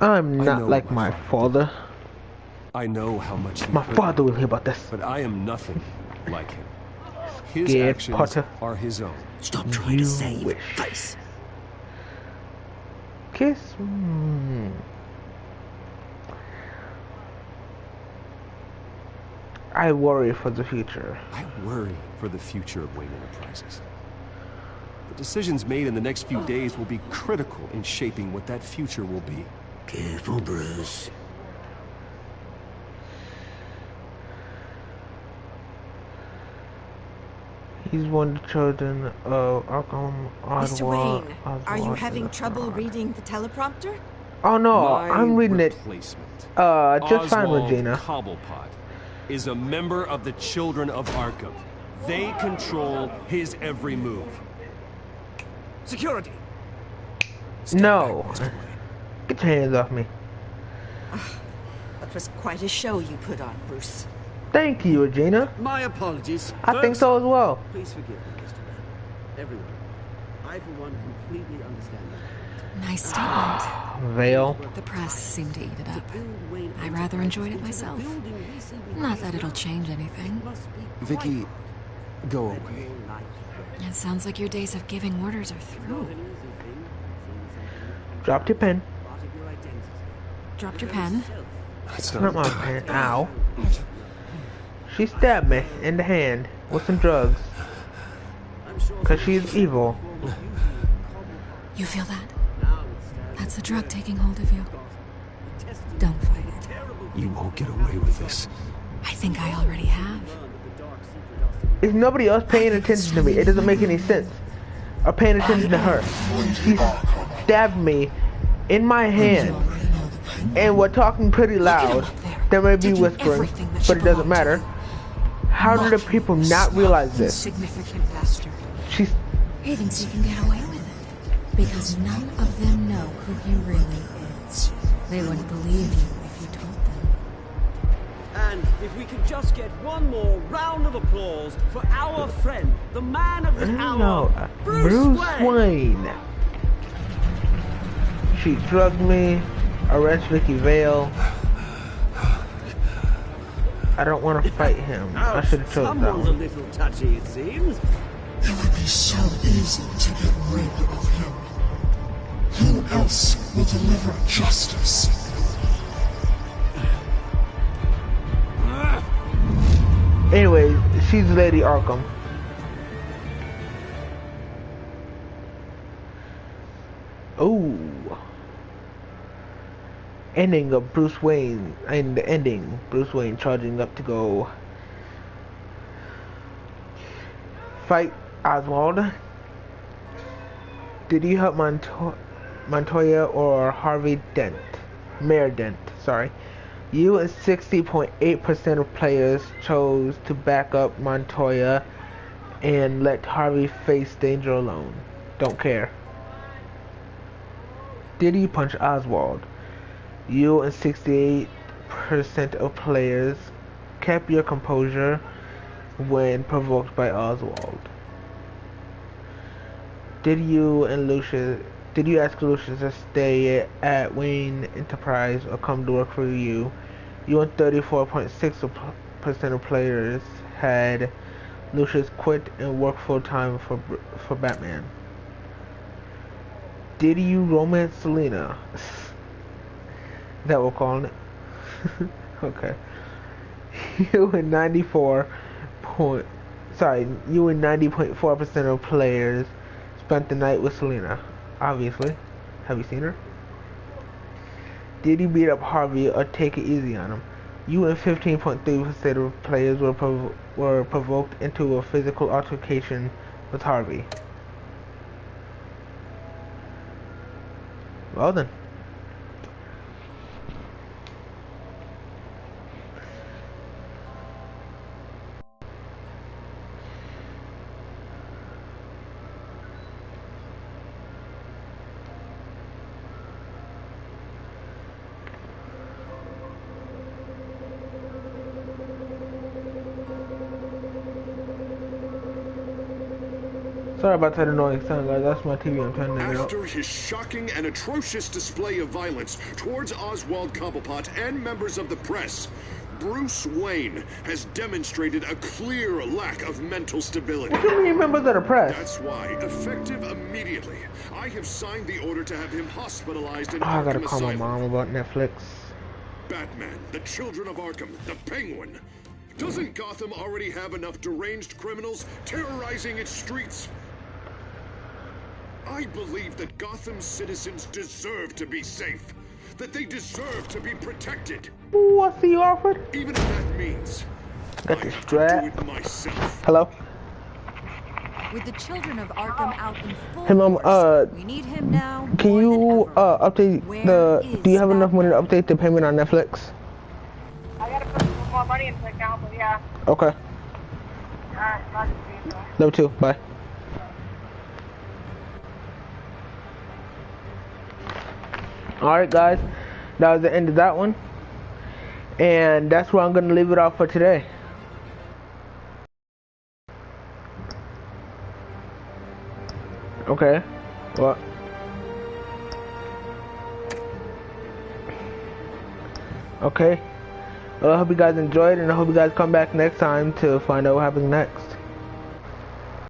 A: I'm not like my father.
B: I know how much he
A: my father will hear about this.
B: But I am nothing like him. His
A: Scared
B: actions
A: Potter.
B: are his own.
R: Stop trying to save face.
A: Kiss. I worry for the future.
B: I worry for the future of Wayne Enterprises. The decisions made in the next few days will be critical in shaping what that future will be.
R: Careful, Bruce.
A: He's one of the children of Arkham.
K: Mr. Wayne, are you having trouble reading the teleprompter?
A: Oh no, I'm reading it. Just fine, Regina.
B: Cobblepot is a member of the Children of Arkham. They control his every move.
R: Security.
A: No. Get your hands off me.
K: That was quite a show you put on, Bruce.
A: Thank you, Regina.
R: My apologies.
A: I think so as well.
R: Please forgive me, Mr. Wayne. Everyone. I, for one, completely understand that.
F: Nice statement.
A: Vale.
F: The press seemed to eat it up. I rather enjoyed it myself. Not that it'll change anything.
B: Vicky, go away.
F: It sounds like your days of giving orders are through.
A: Dropped your pen.
F: Dropped your pen?
B: That's
A: not my pen. Ow. She stabbed me in the hand with some drugs. Because she's evil.
F: You feel that? That's the drug taking hold of you. Don't fight it.
B: You won't get away with this.
F: I think I already have.
A: Is nobody else paying attention to me? It doesn't make any sense. Or paying attention to her. She stabbed me in my hand. And we're talking pretty loud. There may be whispering, but it doesn't matter. How do the people not realize this?
F: Significant bastard.
A: He
F: thinks he can get away with it. Because none of them know who he really is. They wouldn't believe you if you told them.
R: And if we could just get one more round of applause for our friend, the man of the hour,
A: Bruce Wayne. She drugged me. Arrest Vicky Vale. I don't want to fight him. I should have chosen that
R: Someone's a
A: one.
R: little touchy, it seems.
I: It would be so easy to get rid of him. Who else will deliver justice?
A: Anyways, she's Lady Arkham. Ooh. Ending of Bruce Wayne. And the ending. Bruce Wayne charging up to go fight Oswald. Did you help Montoya or Harvey Dent? Mayor Dent, sorry. You and 60.8% of players chose to back up Montoya and let Harvey face danger alone. Don't care. Did you punch Oswald? You and 68% of players kept your composure when provoked by Oswald. Did you ask Lucius to stay at Wayne Enterprise or come to work for you? You and 34.6% of players had Lucius quit and work full time for Batman. Did you romance Selena? That we're calling it. Okay. You and 90.4% of players spent the night with Selena. Obviously. Have you seen her? Did you beat up Harvey or take it easy on him? You and 15.3% of players were provoked into a physical altercation with Harvey. Well then. Sorry about that annoying sound, guys. That's my TV. I'm turning it out.
P: After his shocking and atrocious display of violence towards Oswald Cobblepot and members of the press, Bruce Wayne has demonstrated a clear lack of mental stability.
A: What do you mean members of the press?
P: That's why, effective immediately, I have signed the order to have him hospitalized in
A: I gotta
P: Arkham
A: call my
P: Asylum.
A: mom about Netflix.
P: Batman, the Children of Arkham, the Penguin. Doesn't Gotham already have enough deranged criminals terrorizing its streets? I believe that Gotham's citizens deserve to be safe. That they deserve to be protected.
A: What's he offered?
P: Even if that means
A: Got the strap.
P: do it myself.
A: Hello?
D: With the Children of Arkham out in full
A: Hey mom,
D: force, we need him now
A: can
D: more
A: you
D: than ever.
A: update do you have enough money to update the payment on Netflix?
U: I gotta put some more money into the account, but yeah.
A: Okay.
U: Alright, talk to you.
A: Level 2, bye. Alright guys, that was the end of that one. And that's where I'm gonna leave it off for today. Okay. What? Okay. Well, I hope you guys enjoyed, and I hope you guys come back next time to find out what happens next.